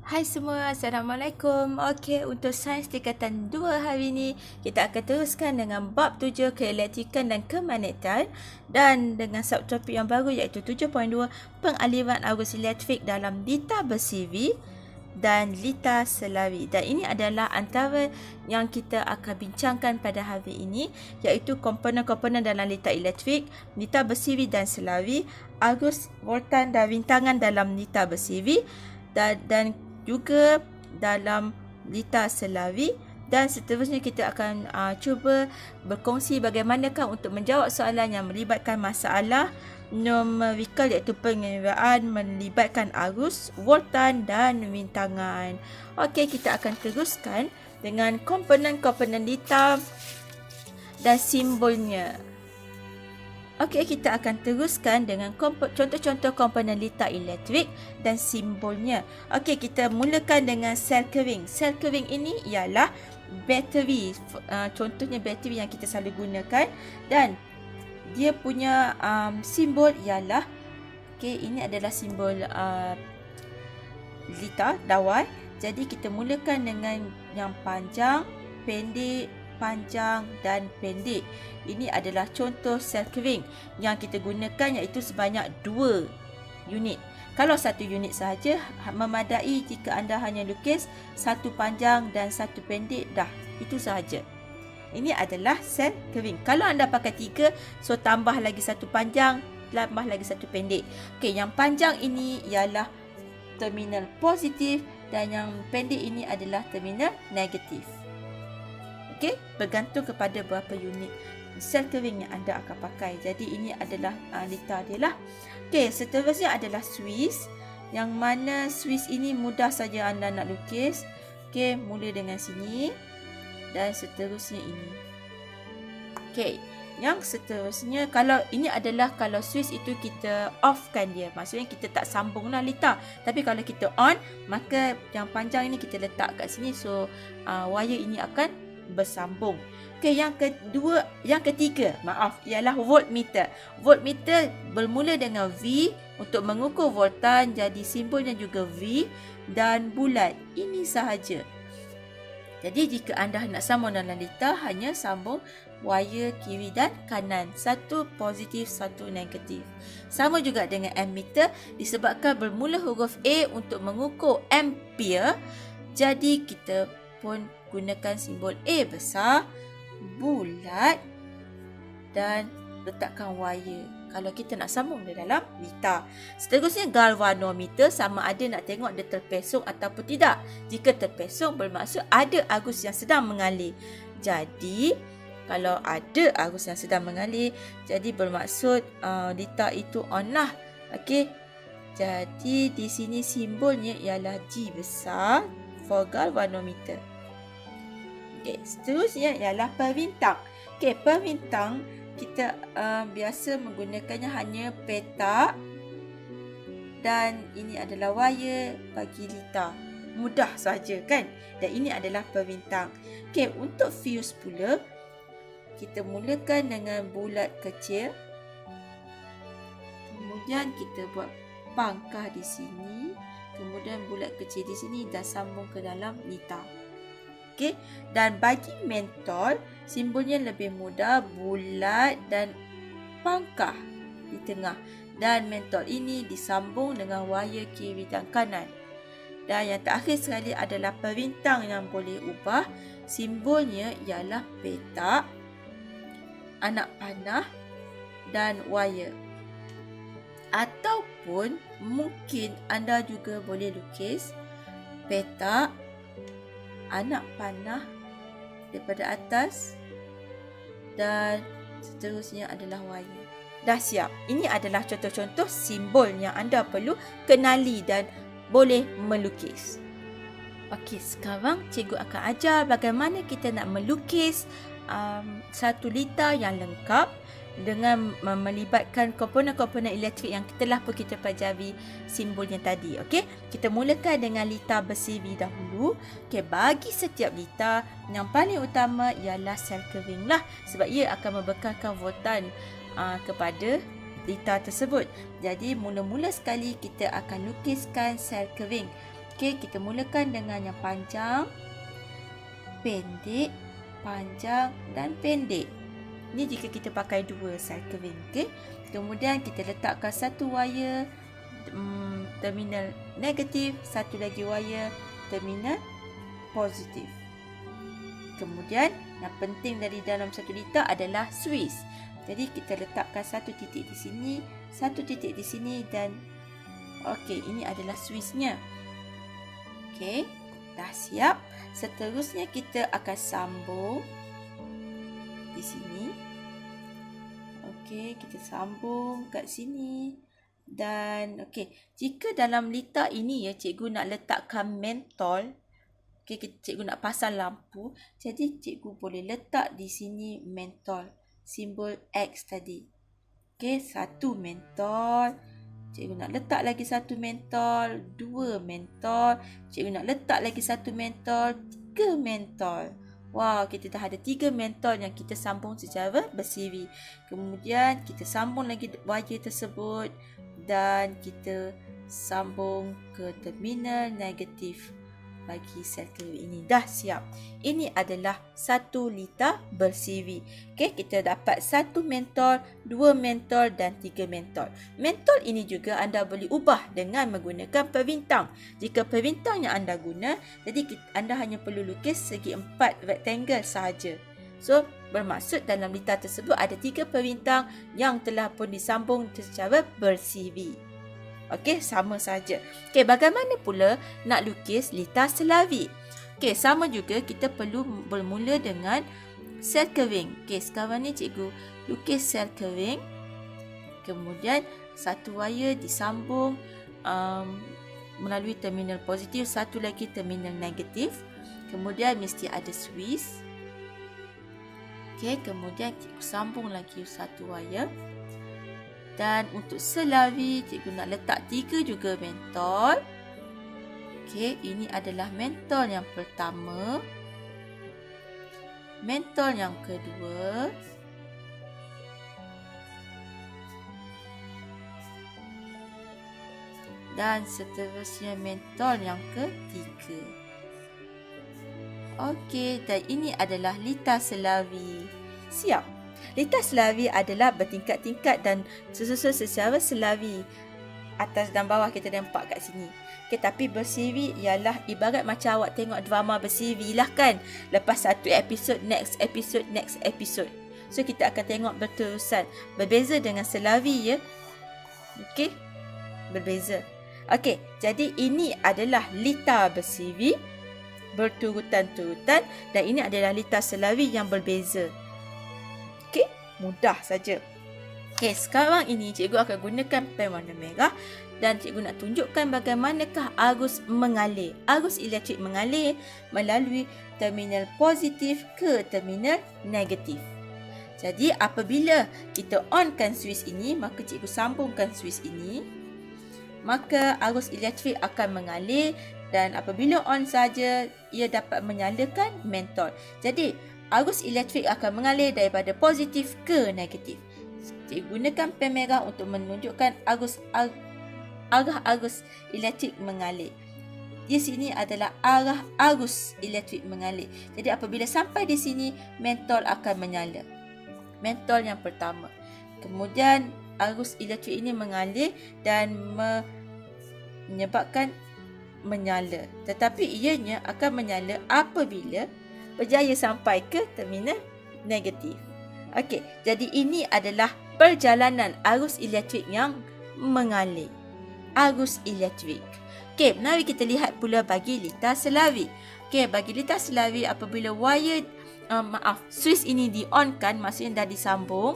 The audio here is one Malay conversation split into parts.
Hai semua, Assalamualaikum. Okey, untuk sains tingkatan 2 hari ini, kita akan teruskan dengan bab 7 keelektrikan dan kemagnetan dan dengan subtopik yang baru iaitu 7.2 pengaliran arus elektrik dalam lita bersiri dan lita selari. Dan ini adalah antara yang kita akan bincangkan pada hari ini iaitu komponen-komponen dalam lita elektrik, lita bersiri dan selari, arus voltan dan rintangan dalam lita bersiri dan juga dalam lita selari, dan seterusnya kita akan cuba berkongsi bagaimanakah untuk menjawab soalan yang melibatkan masalah numerikal iaitu pengiraan melibatkan arus, voltan dan rintangan. Okey, kita akan teruskan dengan komponen-komponen lita dan simbolnya. Okey, kita akan teruskan dengan contoh-contoh komponen lita elektrik dan simbolnya. Okey, kita mulakan dengan sel kering. Sel kering ini ialah bateri. Contohnya bateri yang kita selalu gunakan dan dia punya simbol ialah, okey, ini adalah simbol lita, dawai. Jadi kita mulakan dengan yang panjang, pendek, panjang dan pendek. Ini adalah contoh sel kering yang kita gunakan iaitu sebanyak 2 unit. Kalau 1 unit sahaja memadai jika anda hanya lukis 1 panjang dan 1 pendek, dah itu sahaja. Ini adalah sel kering. Kalau anda pakai 3, so tambah lagi 1 panjang, tambah lagi 1 pendek. Okey, yang panjang ini ialah terminal positif dan yang pendek ini adalah terminal negatif. Okey, bergantung kepada berapa unit sel kering yang anda akan pakai. Jadi ini adalah lita dia lah. Okey, seterusnya adalah Swiss, yang mana Swiss ini mudah saja anda nak lukis. Okey, mula dengan sini dan seterusnya ini. Okey, yang seterusnya, kalau ini adalah kalau Swiss itu kita offkan dia, maksudnya kita tak sambunglah lita. Tapi kalau kita on, maka yang panjang ini kita letak kat sini, so wire ini akan bersambung. Okey, yang ketiga, ialah voltmeter. Voltmeter bermula dengan V untuk mengukur voltan, jadi simbolnya juga V dan bulat. Ini sahaja. Jadi jika anda nak sambung dalam lita, hanya sambung wire kiri dan kanan, satu positif, satu negatif. Sama juga dengan ammeter, disebabkan bermula huruf A untuk mengukur ampere, jadi kita pun gunakan simbol A besar, bulat dan letakkan wire kalau kita nak sambung di dalam lita. Seterusnya galvanometer, sama ada nak tengok dia terpesong ataupun tidak. Jika terpesong bermaksud ada arus yang sedang mengalir. Jadi kalau ada arus yang sedang mengalir, jadi bermaksud lita itu on lah. Okey. Jadi di sini simbolnya ialah G besar for galvanometer. Okay, seterusnya ialah perintang. Okay, perintang kita biasa menggunakannya hanya petak dan ini adalah wire bagi lita. Mudah saja kan? Dan ini adalah perintang. Okay, untuk fuse pula, kita mulakan dengan bulat kecil. Kemudian kita buat pangkah di sini. Kemudian bulat kecil di sini dan sambung ke dalam lita. Okay. Dan bagi mentol, simbolnya lebih mudah, bulat dan pangkah di tengah. Dan mentol ini disambung dengan wire kiri dan kanan. Dan yang terakhir sekali adalah perintang yang boleh ubah. Simbolnya ialah petak, anak panah dan wire. Ataupun mungkin anda juga boleh lukis petak, anak panah daripada atas dan seterusnya adalah wire. Dah siap. Ini adalah contoh-contoh simbol yang anda perlu kenali dan boleh melukis. Okey, sekarang cikgu akan ajar bagaimana kita nak melukis satu lita yang lengkap dengan melibatkan komponen-komponen elektrik yang telah pun kita pelajari simbolnya tadi. Okey, kita mulakan dengan lita bersiri dahulu. Okey, bagi setiap lita, yang paling utama ialah sel kering lah, sebab ia akan membekalkan voltan kepada lita tersebut. Jadi mula-mula sekali kita akan lukiskan sel kering. Okey, kita mulakan dengan yang panjang, pendek, panjang dan pendek. Ini jika kita pakai dua cycling. Okey. Kemudian kita letakkan satu wire terminal negatif, satu lagi wire terminal positif. Kemudian yang penting dari dalam satu liter adalah Swiss. Jadi kita letakkan satu titik di sini, satu titik di sini dan okey, ini adalah Swissnya. Okey, dah siap. Seterusnya kita akan sambung di sini. Okey, kita sambung kat sini. Dan okey, jika dalam liter ini ya cikgu nak letakkan mentol, okey, cikgu nak pasang lampu, jadi cikgu boleh letak di sini mentol, simbol X tadi. Okey, satu mentol. Cikgu nak letak lagi satu mentol, dua mentol. Cikgu nak letak lagi satu mentol, tiga mentol. Wow, kita dah ada 3 mentol yang kita sambung secara bersiri. Kemudian kita sambung lagi wire tersebut dan kita sambung ke terminal negatif bagi sel keluar ini. Dah siap. Ini adalah 1 liter bersiri. Okey, kita dapat 1 mentol, 2 mentol dan 3 mentol. Mentol ini juga anda boleh ubah dengan menggunakan perintang. Jika perintang yang anda guna, jadi anda hanya perlu lukis segi 4 rectangle sahaja. So, bermaksud dalam liter tersebut ada 3 perintang yang telah pun disambung secara bersiri. Okey, sama saja. Okey, bagaimana pula nak lukis liter Slavi? Okey, sama juga kita perlu bermula dengan sel kering. Okey, sekarang ni cikgu lukis sel kering. Kemudian satu wire disambung melalui terminal positif, satu lagi terminal negatif. Kemudian mesti ada Swiss. Okey, kemudian cikgu sambung lagi satu wire. Dan untuk Slavi, cikgu nak letak 3 juga mentol. Okey, ini adalah mentol yang pertama. Mentol yang kedua. Dan seterusnya mentol yang ketiga. Okey, dan ini adalah liter Slavi. Siap. Liter Slavi adalah bertingkat-tingkat dan susun secara Slavi. Atas dan bawah kita nampak kat sini. Okay, tapi bersiri ialah ibarat macam awak tengok drama bersiri lah kan. Lepas satu episod, next episode, next episode. So, kita akan tengok berterusan. Berbeza dengan Slavi ya. Okey, berbeza. Okey, jadi ini adalah liter bersiri berturutan-turutan dan ini adalah liter Slavi yang berbeza. Okey, mudah saja. Okey, sekarang ini cikgu akan gunakan pen warna merah dan cikgu nak tunjukkan bagaimanakah arus mengalir. Arus elektrik mengalir melalui terminal positif ke terminal negatif. Jadi, apabila kita onkan Swiss ini, maka cikgu sambungkan Swiss ini, maka arus elektrik akan mengalir dan apabila on saja, ia dapat menyalakan mentol. Jadi, arus elektrik akan mengalir daripada positif ke negatif. Cikgu gunakan pen merah untuk menunjukkan arah arus elektrik mengalir. Di sini adalah arah arus elektrik mengalir. Jadi apabila sampai di sini, mentol akan menyala. Mentol yang pertama. Kemudian arus elektrik ini mengalir dan menyebabkan menyala. Tetapi ianya akan menyala apabila berjaya sampai ke terminal negatif. Okey, jadi ini adalah perjalanan arus elektrik yang mengalir. Arus elektrik. Okey, mari kita lihat pula bagi liter Slavi. Okey, bagi liter Slavi apabila wire Swiss ini di-on-kan, maksudnya dah disambung.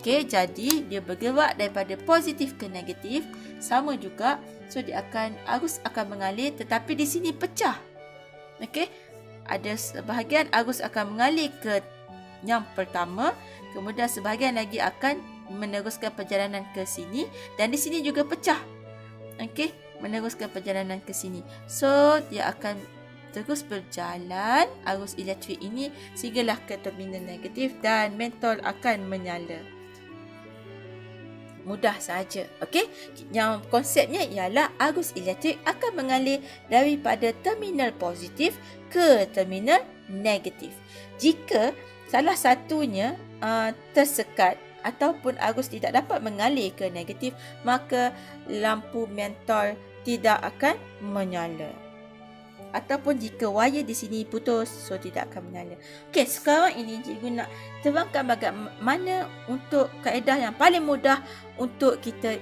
Okey, jadi dia bergerak daripada positif ke negatif, sama juga. So arus akan mengalir tetapi di sini pecah. Okey, ada sebahagian arus akan mengalir ke yang pertama, kemudian sebahagian lagi akan meneruskan perjalanan ke sini dan di sini juga pecah. Okey, meneruskan perjalanan ke sini. So, dia akan terus berjalan arus elektrik ini sehinggalah ke terminal negatif dan mentol akan menyala. mudah saja. Okey, yang konsepnya ialah arus elektrik akan mengalir daripada terminal positif ke terminal negatif. Jika salah satunya tersekat ataupun arus tidak dapat mengalir ke negatif, maka lampu mentol tidak akan menyala. Ataupun jika wayar di sini putus, so tidak akan menyala. Okey, sekarang ini cikgu nak terangkan bagaimana untuk kaedah yang paling mudah untuk kita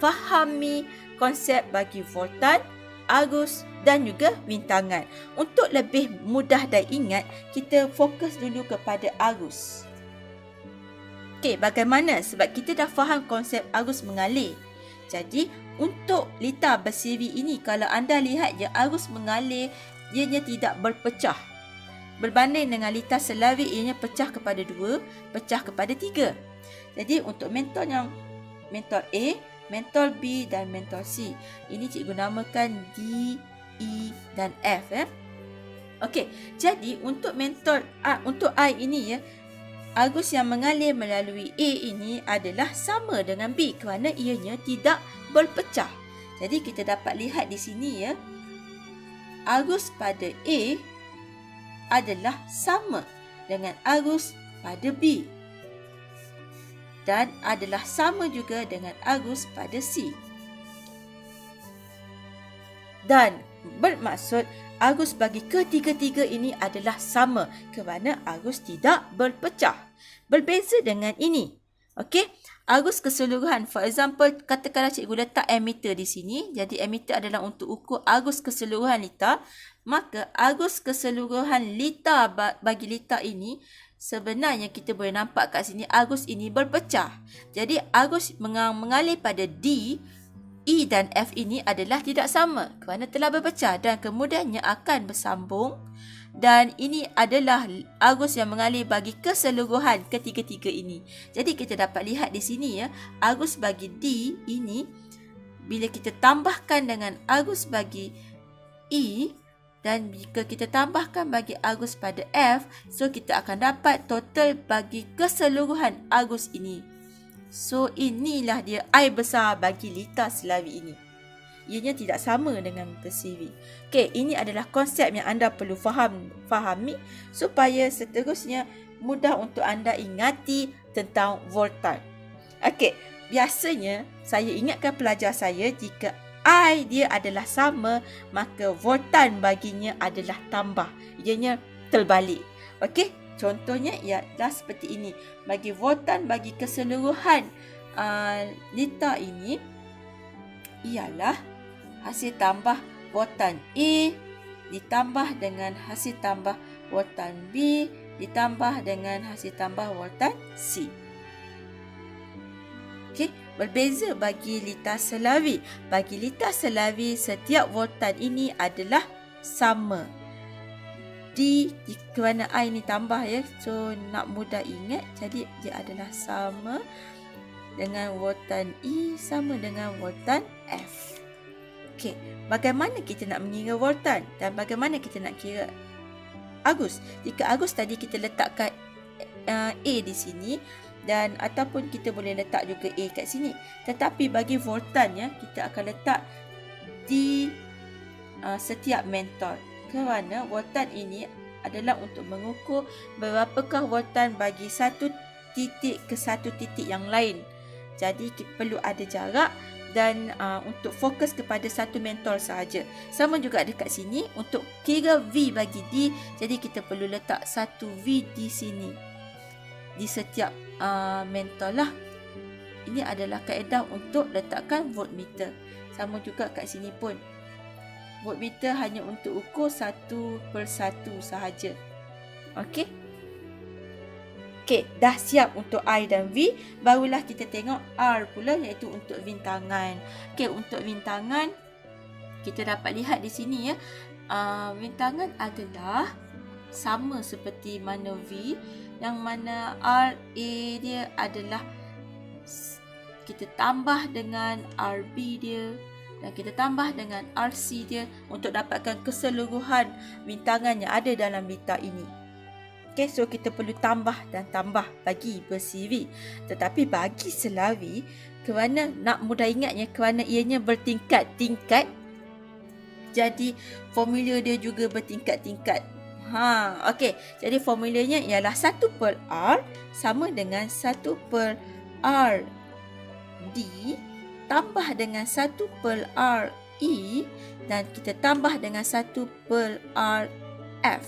fahami konsep bagi voltan, arus dan juga bintangan. Untuk lebih mudah dan ingat, kita fokus dulu kepada arus. Okey, bagaimana? Sebab kita dah faham konsep arus mengalir. Jadi, untuk litar bersiri ini, kalau anda lihat je arus mengalir, ianya tidak berpecah. Berbanding dengan litar selari, ianya pecah kepada 2, pecah kepada 3. Jadi, untuk mentol mentol A, mentol B dan mentol C, ini cikgu namakan D, E dan F. Okey, jadi untuk untuk I ini arus yang mengalir melalui A ini adalah sama dengan B kerana ianya tidak berpecah. Jadi kita dapat lihat di sini arus pada A adalah sama dengan arus pada B dan adalah sama juga dengan arus pada C. Dan bermaksud arus bagi ketiga-tiga ini adalah sama kerana arus tidak berpecah. Berbeza dengan ini. Okey, arus keseluruhan. For example, katakanlah cikgu letak ammeter di sini. Jadi ammeter adalah untuk ukur arus keseluruhan litar. Maka arus keseluruhan litar bagi litar ini, sebenarnya kita boleh nampak kat sini arus ini berpecah. Jadi arus mengalir pada D, E dan F ini adalah tidak sama kerana telah berpecah dan kemudiannya akan bersambung, dan ini adalah arus yang mengalir bagi keseluruhan ketiga-tiga ini. Jadi kita dapat lihat di sini arus bagi D ini bila kita tambahkan dengan arus bagi E dan jika kita tambahkan bagi arus pada F, so kita akan dapat total bagi keseluruhan arus ini. So inilah dia I besar bagi litar selari ini. Ianya tidak sama dengan bersiri. Okey, ini adalah konsep yang anda perlu fahami supaya seterusnya mudah untuk anda ingati tentang voltan. Okey, biasanya saya ingatkan pelajar saya jika I dia adalah sama, maka voltan baginya adalah tambah. Ianya terbalik. Okey, contohnya ialah seperti ini. Bagi voltan bagi keseluruhan litar ini ialah hasil tambah voltan A ditambah dengan hasil tambah voltan B ditambah dengan hasil tambah voltan C. Okey, berbeza bagi litar selari. Bagi litar selari, setiap voltan ini adalah sama. D kerana I ni tambah so nak mudah ingat, jadi dia adalah sama dengan voltan E sama dengan voltan F. Okey, bagaimana kita nak mengira voltan dan bagaimana kita nak kira arus? Jika arus tadi kita letakkan A di sini dan ataupun kita boleh letak juga A kat sini. Tetapi bagi voltan kita akan letak di setiap mentol. Kerana voltan ini adalah untuk mengukur berapakah voltan bagi satu titik ke satu titik yang lain. Jadi perlu ada jarak dan untuk fokus kepada satu mentol sahaja. Sama juga dekat sini untuk kira V bagi D. Jadi kita perlu letak satu V di sini. Di setiap mentol lah. Ini adalah kaedah untuk letakkan voltmeter. Sama juga kat sini pun. Voltmeter hanya untuk ukur satu per satu sahaja. Okey. Okey, dah siap untuk I dan V. Barulah kita tengok R pula, iaitu untuk bintangan. Okey, untuk bintangan kita dapat lihat di sini bintangan adalah sama seperti mana V, yang mana RA dia adalah kita tambah dengan RB dia dan kita tambah dengan RC dia untuk dapatkan keseluruhan bintangan yang ada dalam litar ini. Okay, so kita perlu tambah dan tambah bagi bersiri. Tetapi bagi selari, kerana nak mudah ingatnya, kerana ianya bertingkat-tingkat, jadi formula dia juga bertingkat-tingkat. Okey. Jadi formulanya ialah 1 per R sama dengan 1 per R D tambah dengan 1 per R E dan kita tambah dengan 1 per R F.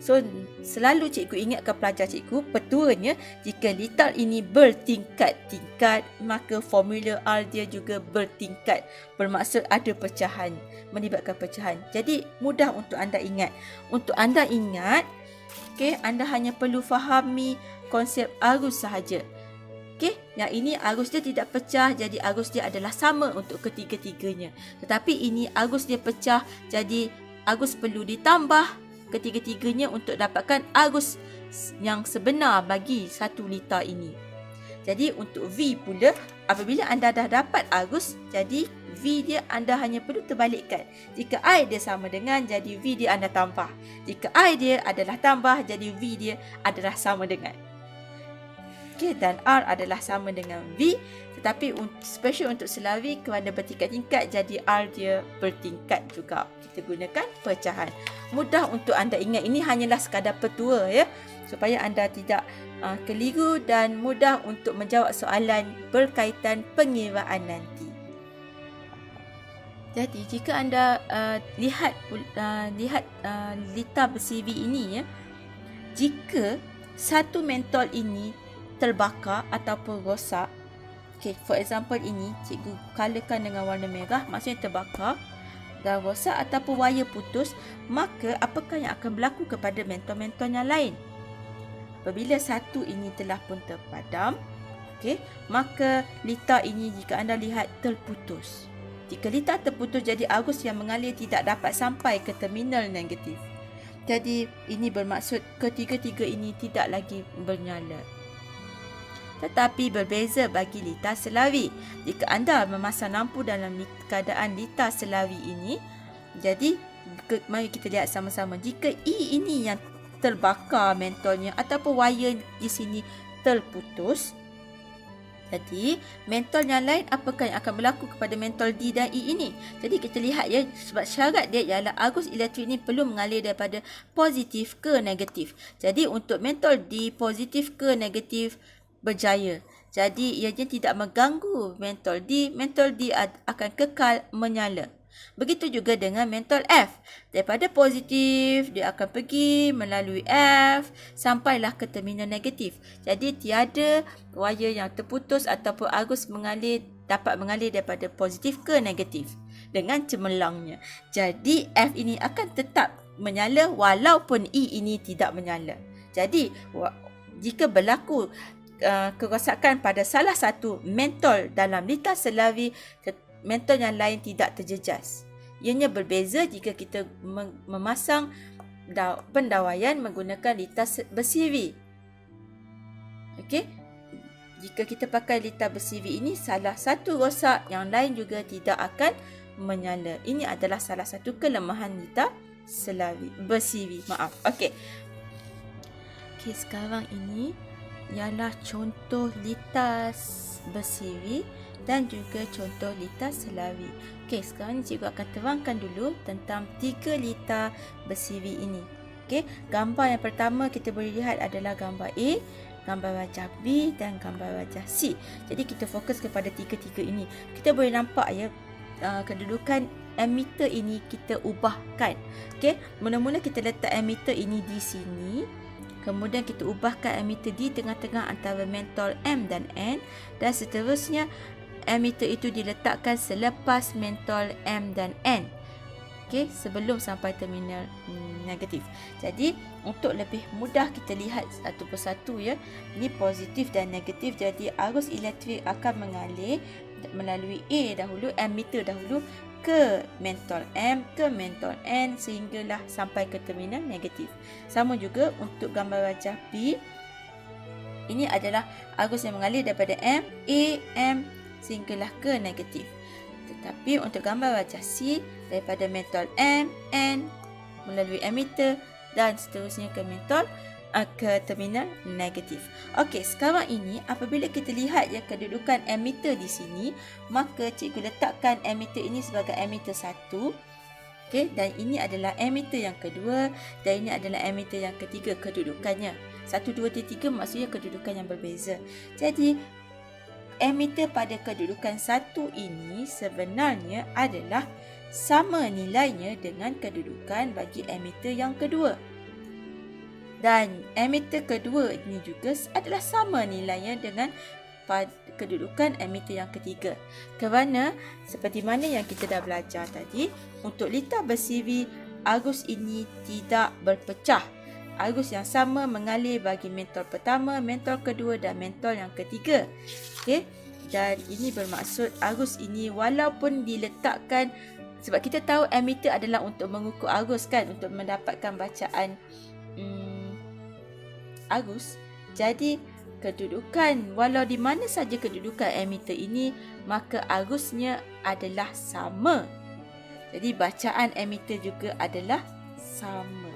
So, selalu cikgu ingatkan pelajar cikgu, petuanya jika litar ini bertingkat-tingkat, maka formula R dia juga bertingkat. Bermaksud ada pecahan, melibatkan pecahan. Jadi, mudah untuk anda ingat. Untuk anda ingat, anda hanya perlu fahami konsep arus sahaja. Yang ini arus dia tidak pecah, jadi arus dia adalah sama untuk ketiga-tiganya. Tetapi ini arus dia pecah, jadi arus perlu ditambah ketiga-tiganya untuk dapatkan arus yang sebenar bagi 1 litar ini. Jadi untuk V pula, apabila anda dah dapat arus, jadi V dia anda hanya perlu terbalikkan. Jika I dia sama dengan, jadi V dia anda tambah. Jika I dia adalah tambah, jadi V dia adalah sama dengan. Dan R adalah sama dengan V, tetapi special untuk Selawi kerana bertingkat-tingkat, jadi R dia bertingkat juga. Kita gunakan pecahan. Mudah untuk anda ingat, ini hanyalah sekadar petua ya, supaya anda tidak keliru dan mudah untuk menjawab soalan berkaitan pengiraan nanti. Jadi jika anda lihat litar ber-CV ini ya, jika satu mentol ini terbakar ataupun rosak, for example ini cikgu colourkan dengan warna merah, maksudnya terbakar dan rosak ataupun wayar putus, maka apakah yang akan berlaku kepada mentol-mentol yang lain? Apabila satu ini telah pun terpadam, maka litar ini jika anda lihat terputus. Jika litar terputus, jadi arus yang mengalir tidak dapat sampai ke terminal negatif. Jadi ini bermaksud ketiga-tiga ini tidak lagi bernyala. Tetapi berbeza bagi litar Selawi. Jika anda memasang lampu dalam keadaan litar Selawi ini, jadi mari kita lihat sama-sama. Jika E ini yang terbakar mentolnya ataupun wayar di sini terputus, jadi mentol yang lain apakah yang akan berlaku kepada mentol D dan E ini? Jadi kita lihat ya, sebab syarat dia ialah arus elektrik ini perlu mengalir daripada positif ke negatif. Jadi untuk mentol D positif ke negatif berjaya. Jadi ianya tidak mengganggu mentol D. Mentol D akan kekal menyala. Begitu juga dengan mentol F. Daripada positif, dia akan pergi melalui F sampailah ke terminal negatif. Jadi tiada wayar yang terputus ataupun arus dapat mengalir daripada positif ke negatif dengan cemerlangnya. Jadi F ini akan tetap menyala walaupun E ini tidak menyala. Jadi jika berlaku kerosakan pada salah satu mentol dalam litar Selawi, mentol yang lain tidak terjejas. Ianya berbeza jika kita memasang pendawaian menggunakan litar ber-CV. Jika kita pakai litar ber-CV ini, salah satu rosak, yang lain juga tidak akan menyala. Ini adalah salah satu kelemahan litar Selawi ber-CV. Sekarang ini ialah contoh litar ber-CV dan juga contoh litar Selawi. Sekarang ni cikgu akan terangkan dulu tentang 3 litar ber-CV ini. Gambar yang pertama kita boleh lihat adalah gambar A, gambar wajah B dan gambar wajah C. Jadi kita fokus kepada 3 ini. Kita boleh nampak ya, kedudukan ammeter ini kita ubahkan. Mula-mula kita letak ammeter ini di sini. Kemudian kita ubahkan ammeter di tengah-tengah antara mentol M dan N, dan seterusnya ammeter itu diletakkan selepas mentol M dan N. Sebelum sampai terminal negatif. Jadi untuk lebih mudah kita lihat satu persatu ya. Ini positif dan negatif. Jadi arus elektrik akan mengalir melalui A dahulu, ammeter dahulu, ke mentol M, ke mentol N sehinggalah sampai ke terminal negatif. Sama juga untuk gambar wajah B. Ini adalah arus yang mengalir daripada M, A, M sehinggalah ke negatif. Tetapi untuk gambar wajah C, daripada mentol M, N melalui ammeter dan seterusnya ke mentol ke terminal negatif. Okey, sekarang ini apabila kita lihat ya kedudukan emitter di sini, maka cikgu letakkan emitter ini sebagai emitter 1. Okey, dan ini adalah emitter yang kedua dan ini adalah emitter yang ketiga kedudukannya. 1, 2, 3 maksudnya kedudukan yang berbeza. Jadi emitter pada kedudukan 1 ini sebenarnya adalah sama nilainya dengan kedudukan bagi emitter yang kedua. Dan emitter kedua ini juga adalah sama nilainya dengan kedudukan emitter yang ketiga. Kerana seperti mana yang kita dah belajar tadi, untuk lita ber-CV, arus ini tidak berpecah. Arus yang sama mengalir bagi mentol pertama, mentol kedua dan mentol yang ketiga. Okey. Dan ini bermaksud arus ini walaupun diletakkan, sebab kita tahu emitter adalah untuk mengukur arus kan, untuk mendapatkan bacaan arus. Jadi kedudukan, walau di mana saja kedudukan emitter ini, maka arusnya adalah sama. Jadi bacaan emitter juga adalah sama.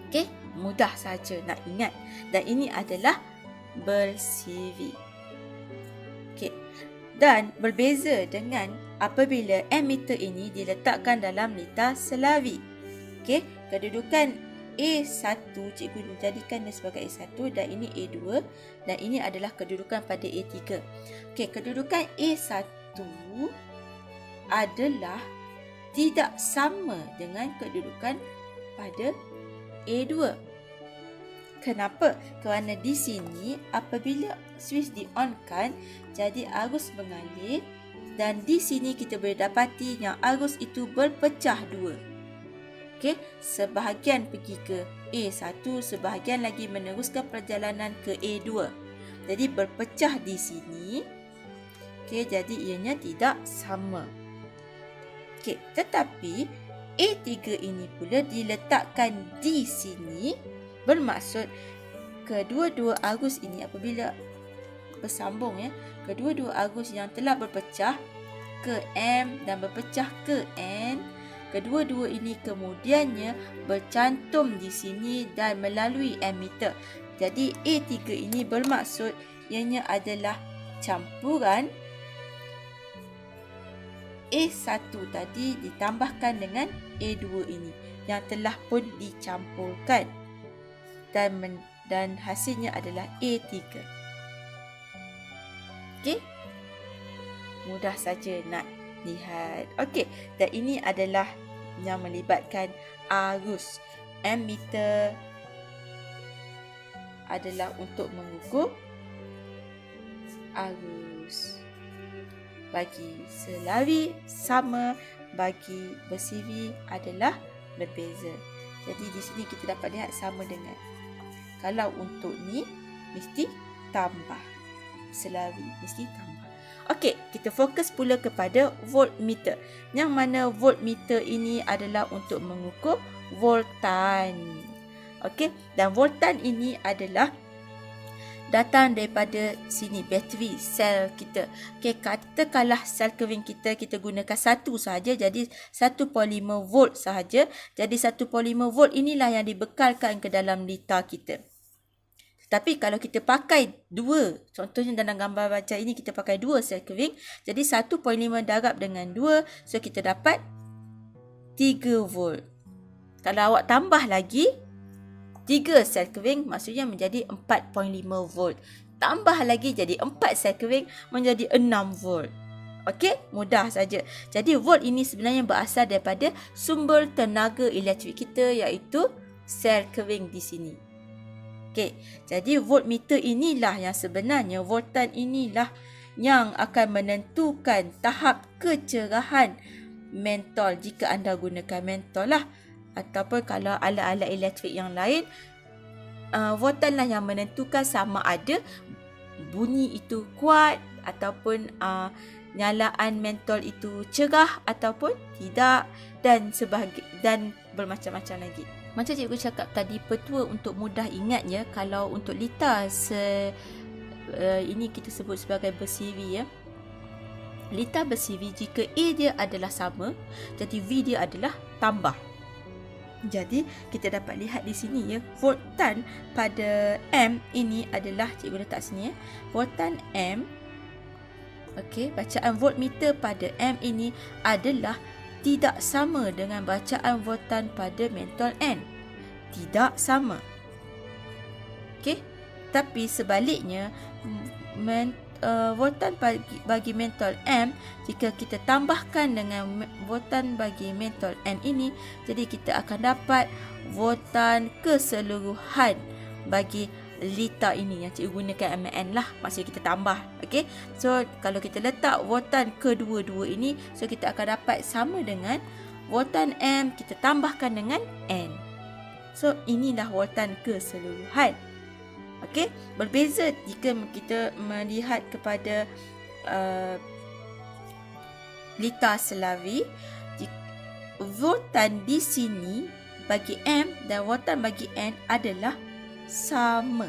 Okey, mudah saja nak ingat. Dan ini adalah ber-CV. Okey. Dan berbeza dengan apabila emitter ini diletakkan dalam lita selawi. Okey, kedudukan A1 cikgu jadikan dia sebagai A1 dan ini A2 dan ini adalah kedudukan pada A3. Okey, kedudukan A1 adalah tidak sama dengan kedudukan pada A2. Kenapa? Kerana di sini apabila switch di-on-kan, jadi arus mengalir dan di sini kita boleh dapati yang arus itu berpecah dua. Okey, sebahagian pergi ke A1, sebahagian lagi meneruskan perjalanan ke A2. Jadi berpecah di sini. Okey, jadi ianya tidak sama. Okey, tetapi A3 ini pula diletakkan di sini, bermaksud kedua-dua arus ini apabila bersambung ya, kedua-dua arus yang telah berpecah ke M dan berpecah ke N, kedua-dua ini kemudiannya bercantum di sini dan melalui emitter. Jadi A3 ini bermaksud ianya adalah campuran A1 tadi ditambahkan dengan A2 ini yang telah pun dicampurkan dan hasilnya adalah A3. Okey, mudah saja nak lihat. Okey, dan ini adalah yang melibatkan arus. Ammeter adalah untuk mengukur arus. Bagi selawi sama, bagi ber-CV adalah berbeza. Jadi di sini kita dapat lihat sama dengan. Kalau untuk ni mesti tambah. Selawi mesti tambah. Okey, kita fokus pula kepada voltmeter. Yang mana voltmeter ini adalah untuk mengukur voltan. Okey, dan voltan ini adalah datang daripada sini, bateri sel kita. Okey, katakanlah sel kering kita gunakan satu sahaja, jadi 1.5 volt sahaja. Jadi 1.5 volt inilah yang dibekalkan ke dalam lita kita. Tapi kalau kita pakai dua, contohnya dalam gambar baca ini kita pakai dua sel kering, jadi 1.5 darab dengan 2, so kita dapat 3 volt. Kalau awak tambah lagi 3 sel kering, maksudnya menjadi 4.5 volt. Tambah lagi jadi 4 sel kering, menjadi 6 volt. Okey, mudah saja. Jadi volt ini sebenarnya berasal daripada sumber tenaga elektrik kita, iaitu sel kering di sini. Okey, jadi voltmeter inilah yang sebenarnya, voltan inilah yang akan menentukan tahap kecerahan mentol jika anda gunakan mentol lah. Ataupun kalau alat-alat elektrik yang lain, voltan lah yang menentukan sama ada bunyi itu kuat ataupun nyalaan mentol itu cerah ataupun tidak, dan bermacam-macam lagi. Macam cikgu cakap tadi, petua untuk mudah ingatnya, kalau untuk lita ini kita sebut sebagai ber-CV ya. Lita ber-CV, jika A dia adalah sama, jadi V dia adalah tambah. Jadi kita dapat lihat di sini ya, voltan pada M ini adalah, cikgu letak sini ya, voltan M, okey, bacaan voltmeter pada M ini adalah tidak sama dengan bacaan voltan pada mentol N. Tidak sama. Okey, tapi sebaliknya voltan bagi mentol M, jika kita tambahkan dengan voltan bagi mentol N ini, jadi kita akan dapat voltan keseluruhan bagi lita ini yang cikgu gunakan mAn lah, maksudnya kita tambah. Okey, so kalau kita letak voltan kedua-dua ini, so kita akan dapat sama dengan voltan M kita tambahkan dengan N. So inilah voltan keseluruhan. Okey, berbeza jika kita melihat kepada lita Slavi. Voltan di sini bagi M dan voltan bagi N adalah sama.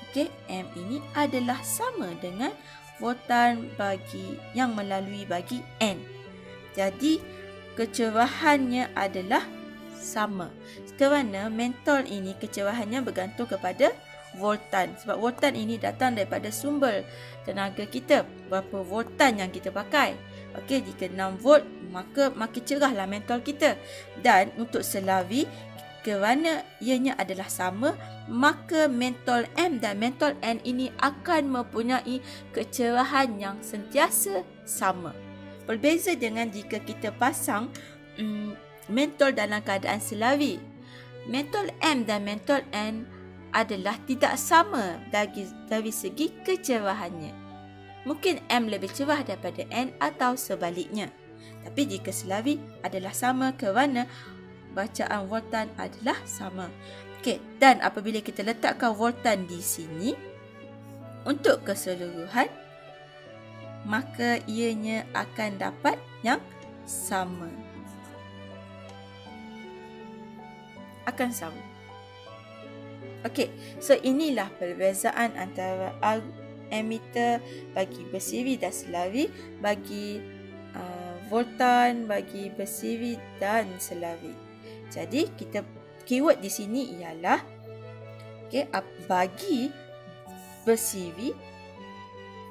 Okey, M ini adalah sama dengan voltan bagi yang melalui bagi N. Jadi kecerahannya adalah sama. Kerana mentol ini kecerahannya bergantung kepada voltan. Sebab voltan ini datang daripada sumber tenaga kita. Berapa voltan yang kita pakai. Okey, jika 6 volt, maka makin cerahlah mentol kita. Dan untuk Slavi, kerana ianya adalah sama, maka mentol M dan mentol N ini akan mempunyai kecerahan yang sentiasa sama. Berbeza dengan jika kita pasang mentol dalam keadaan Slavi. Mentol M dan mentol N adalah tidak sama dari segi kecerahannya. Mungkin M lebih cerah daripada N atau sebaliknya. Tapi jika Slavi adalah sama kerana bacaan voltan adalah sama. Okey, dan apabila kita letakkan voltan di sini untuk keseluruhan, maka ianya akan dapat yang sama. Akan sama. Okey, so inilah perbezaan antara ammeter bagi bersiri dan Slavi, bagi voltan bagi bersiri dan Slavi. Jadi kita keyword di sini ialah bagi bersiri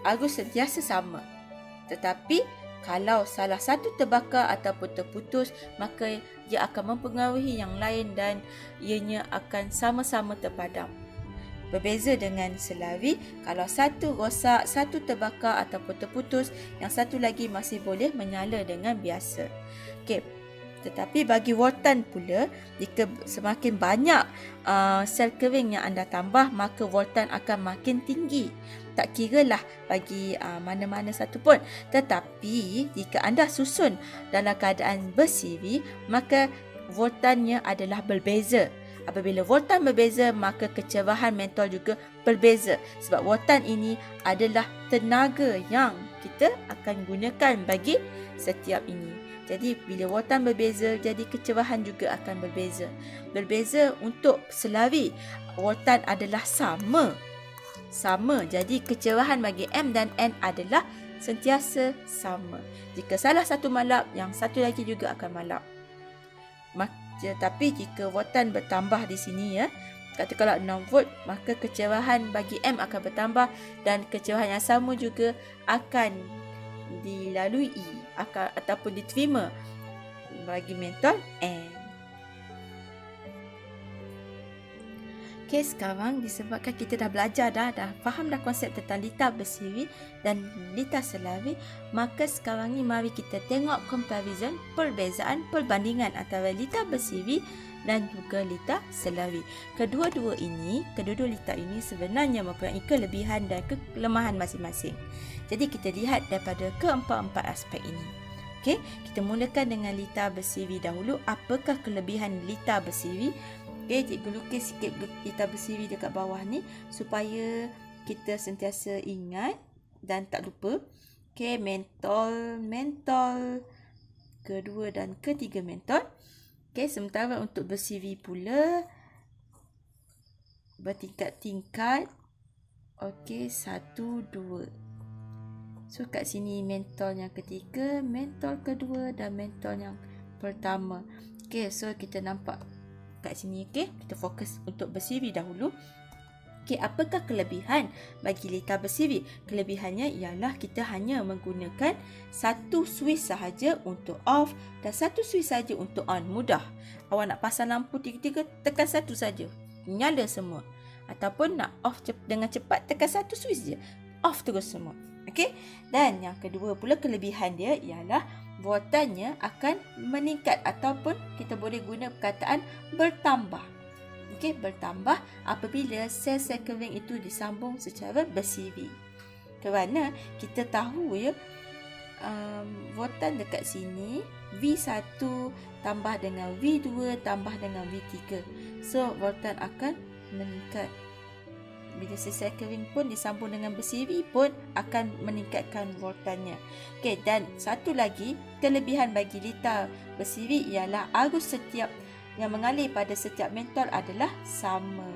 arus sentiasa sama. Tetapi kalau salah satu terbakar ataupun terputus, maka ia akan mempengaruhi yang lain dan ianya akan sama-sama terpadam. Berbeza dengan Slavi, kalau satu rosak, satu terbakar ataupun terputus, yang satu lagi masih boleh menyala dengan biasa. Okey. Tetapi bagi voltan pula, jika semakin banyak sel kering yang anda tambah, maka voltan akan makin tinggi. Tak kiralah bagi mana-mana satu pun. Tetapi jika anda susun dalam keadaan bersiri, maka voltannya adalah berbeza. Apabila voltan berbeza, maka kecerahan mentol juga berbeza. Sebab voltan ini adalah tenaga yang kita akan gunakan bagi setiap ini. Jadi bila voltan berbeza, jadi kecerahan juga akan berbeza. Berbeza untuk Slavi, voltan adalah sama. Sama, jadi kecerahan bagi M dan N adalah sentiasa sama. Jika salah satu malap, yang satu lagi juga akan malap. Tapi jika voltan bertambah di sini ya, kata kalau 6 volt, maka kecerahan bagi M akan bertambah dan kecerahan yang sama juga akan dilalui ataupun diterima bagi mentol N. Okey, sekarang disebabkan kita dah belajar dah faham dah konsep tentang lita bersiri dan lita Slavi, maka sekarang ni mari kita tengok comparison, perbezaan, perbandingan antara lita bersiri dan juga lita Slavi. Kedua lita ini sebenarnya mempunyai kelebihan dan kelemahan masing-masing. Jadi kita lihat daripada keempat-empat aspek ini. Okey, kita mulakan dengan lita bersiri dahulu. Apakah kelebihan lita bersiri? Okey, cikgu lukis sikit lita bersiri dekat bawah ni supaya kita sentiasa ingat dan tak lupa. Okey, mentol kedua dan ketiga mentol. Okey, sementara untuk bersiri pula bertingkat-tingkat. Okey, 1, 2. So kat sini mentol yang ketiga, mentol kedua dan mentol yang pertama. Okey, so kita nampak kat sini. Okey, kita fokus untuk bersiri dahulu. Okey, apakah kelebihan bagi litar bersiri? Kelebihannya ialah kita hanya menggunakan satu switch sahaja untuk off dan satu switch sahaja untuk on. Mudah. Awak nak pasang lampu tiga-tiga, tekan satu saja, nyala semua. Ataupun nak off dengan cepat, tekan satu switch je, off terus semua. Okey. Dan yang kedua pula kelebihan dia ialah voltannya akan meningkat ataupun kita boleh guna perkataan bertambah. Okey, bertambah apabila sel-sel kering itu disambung secara bersiri. Kerana kita tahu ya, voltan dekat sini V1 tambah dengan V2 tambah dengan V3. So voltan akan meningkat. Bila sel kering pun disambung dengan bersiri pun akan meningkatkan voltannya. Okey, dan satu lagi kelebihan bagi litar bersiri ialah arus setiap yang mengalir pada setiap mentol adalah sama.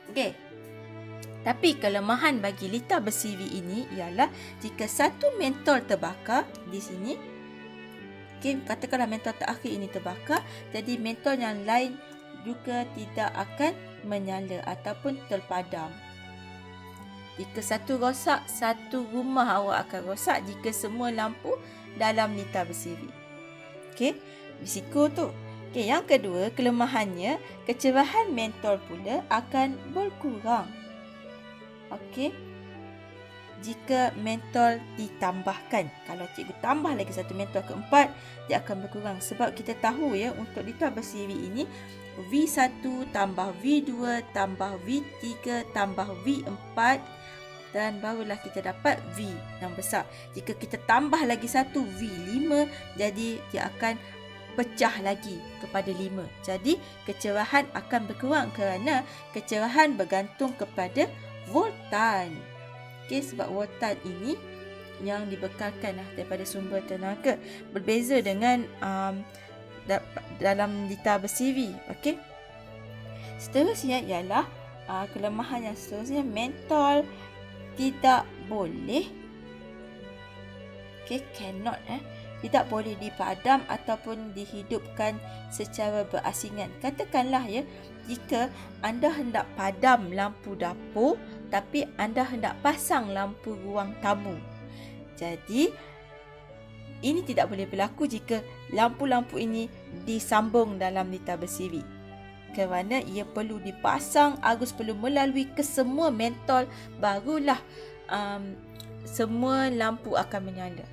Okey. Tapi kelemahan bagi litar bersiri ini ialah jika satu mentol terbakar di sini, okey, katakanlah mentol terakhir ini terbakar, jadi mentol yang lain juga tidak akan menyala ataupun terpadam. Jika satu rosak, satu rumah awak akan rosak jika semua lampu dalam litar bersiri. Okey, risiko tu. Okey, yang kedua, kelemahannya kecerahan mentol pula akan berkurang. Okey. Jika mentol ditambahkan, kalau cikgu tambah lagi satu mentol keempat, dia akan berkurang sebab kita tahu ya, untuk litar bersiri ini V1 tambah V2 tambah V3 tambah V4 dan barulah kita dapat V yang besar. Jika kita tambah lagi satu V5, jadi dia akan pecah lagi kepada 5. Jadi kecerahan akan berkurang kerana kecerahan bergantung kepada voltan. Okey, sebab voltan ini yang dibekalkan daripada sumber tenaga. Berbeza dengan dalam litar bersiri. Okey. Seterusnya ialah kelemahan yang seterusnya, mentol tidak boleh, okey, cannot tidak boleh dipadam ataupun dihidupkan secara berasingan. Katakanlah ya, jika anda hendak padam lampu dapur tapi anda hendak pasang lampu ruang tamu. Jadi ini tidak boleh berlaku jika lampu-lampu ini disambung dalam litar bersiri. Kerana ia perlu dipasang, arus perlu melalui ke semua mentol, barulah semua lampu akan menyala.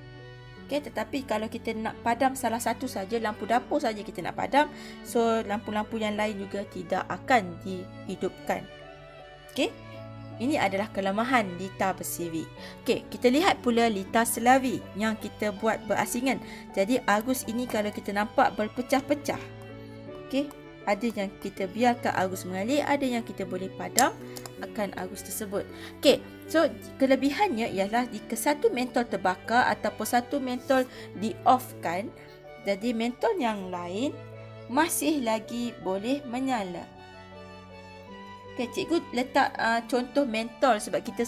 Okay, tetapi kalau kita nak padam salah satu saja, lampu dapur saja kita nak padam, so lampu-lampu yang lain juga tidak akan dihidupkan. Okay, ini adalah kelemahan litar bersiri. Okay, kita lihat pula litar selari yang kita buat berasingan. Jadi arus ini kalau kita nampak berpecah-pecah. Okay, ada yang kita biarkan arus mengalir, ada yang kita boleh padam akan arus tersebut. Okay, so kelebihannya ialah jika satu mentol terbakar ataupun satu mentol di-off-kan, jadi mentol yang lain masih lagi boleh menyala. Okay, cikgu letak contoh mentol sebab kita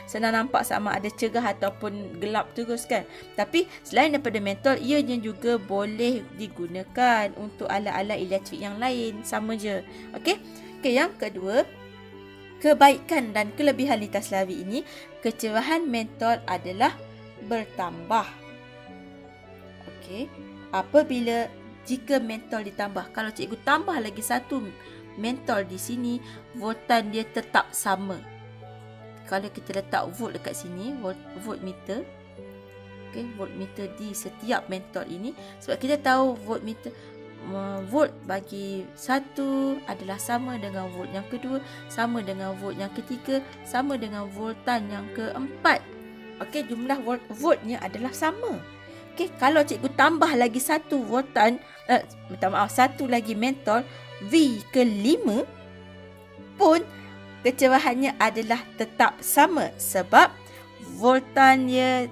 senang nampak sama ada cerah ataupun gelap terus kan. Tapi selain daripada mentol, ianya juga boleh digunakan untuk alat-alat elektrik yang lain, sama je. Okey. Okey, yang kedua, kebaikan dan kelebihan litar selari ini, kecerahan mentol adalah bertambah. Okey. Apabila jika mentol ditambah, kalau cikgu tambah lagi satu mentol di sini, voltan dia tetap sama. Kalau kita letak volt dekat sini, voltmeter, okey, voltmeter di setiap mentol ini, sebab kita tahu voltmeter, volt bagi satu adalah sama dengan volt yang kedua, sama dengan volt yang ketiga, sama dengan voltan yang keempat. Okey, jumlah voltnya adalah sama. Okey, kalau cikgu tambah lagi satu voltan, satu lagi mentol V ke-5 pun kecerahannya adalah tetap sama sebab voltannya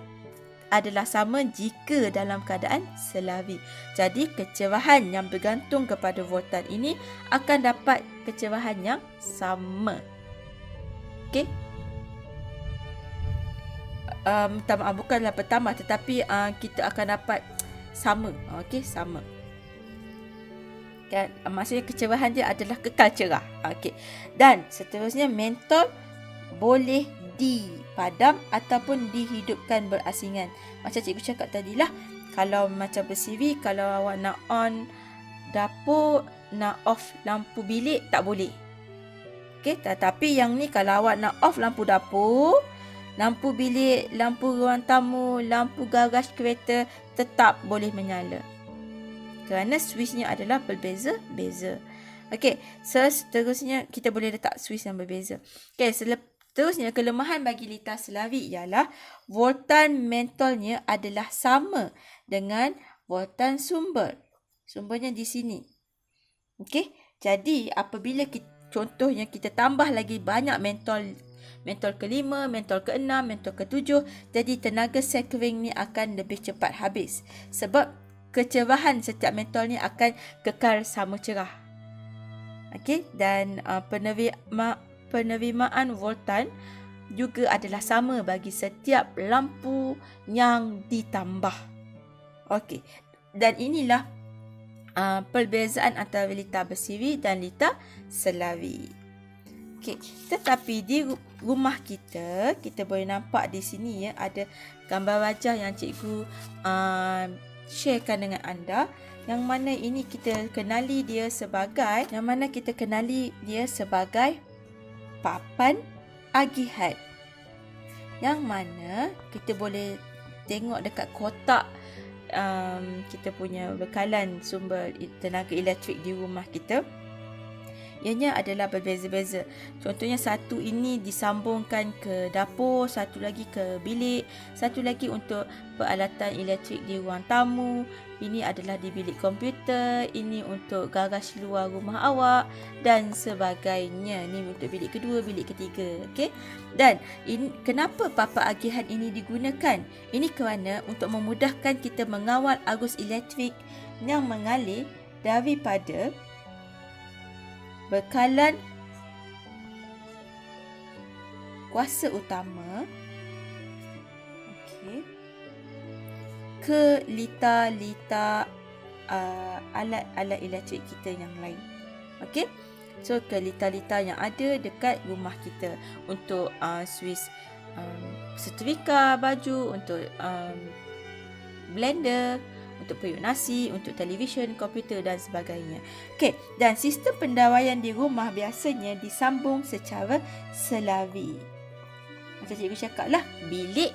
adalah sama jika dalam keadaan selari. Jadi kecerahan yang bergantung kepada voltan ini akan dapat kecerahan yang sama. Okey. Bukanlah bertambah tetapi kita akan dapat sama. Okey, sama. Dan maksudnya kecerahan dia adalah kekal cerah. Okey. Dan seterusnya mentol boleh dipadam ataupun dihidupkan berasingan. Macam cikgu cakap tadilah, kalau macam bersiri, kalau awak nak on dapur, nak off lampu bilik, tak boleh. Okey, tetapi yang ni kalau awak nak off lampu dapur, lampu bilik, lampu ruang tamu, lampu garaj kereta, tetap boleh menyala. Kerana switchnya adalah berbeza-beza. Okey, seterusnya kita boleh letak switch yang berbeza. Okey, seterusnya kelemahan bagi litar selavi ialah voltan mentolnya adalah sama dengan voltan sumber. Sumbernya di sini. Okey, jadi apabila contohnya kita tambah lagi banyak mentol ke-5, mentol ke-6, mentol ke-7, jadi tenaga sel kering ni akan lebih cepat habis. Sebab kecerahan setiap mentol ni akan kekal sama cerah. Okey, dan penerimaan voltan juga adalah sama bagi setiap lampu yang ditambah. Okey, dan inilah perbezaan antara litar bersiri dan litar selavi. Okey, tetapi di rumah kita boleh nampak di sini ya, ada gambar wajah yang cikgu sharekan dengan anda, yang mana ini kita kenali dia sebagai papan agihat, yang mana kita boleh tengok dekat kotak kita punya bekalan sumber tenaga elektrik di rumah kita. Ianya adalah berbeza-beza. Contohnya satu ini disambungkan ke dapur, satu lagi ke bilik, satu lagi untuk peralatan elektrik di ruang tamu. Ini adalah di bilik komputer, ini untuk garaj luar rumah awak dan sebagainya. Ini untuk bilik kedua, bilik ketiga. Okey. Dan kenapa papan agihan ini digunakan? Ini kerana untuk memudahkan kita mengawal arus elektrik yang mengalir daripada bekalan kuasa utama ke litar-litar alat-alat elektrik kita yang lain. Okey. So ke litar-litar yang ada dekat rumah kita untuk switch setrika baju, untuk blender, untuk periuk nasi, untuk televisyen, komputer dan sebagainya. Okey, dan sistem pendawaian di rumah biasanya disambung secara selavi. Macam cikgu cakap lah, bilik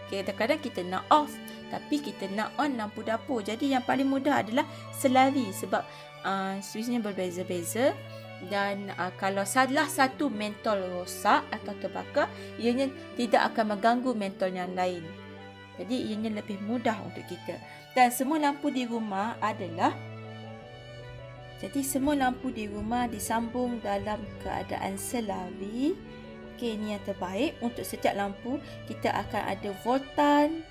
kadang-kadang kita nak off, tapi kita nak on lampu dapur. Jadi yang paling mudah adalah selavi sebab switchnya berbeza-beza. Dan kalau salah satu mentol rosak atau terbakar, ianya tidak akan mengganggu mentol yang lain. Jadi ianya lebih mudah untuk kita. Dan semua lampu di rumah disambung dalam keadaan selavi. Okey, ini yang terbaik. Untuk setiap lampu kita akan ada voltan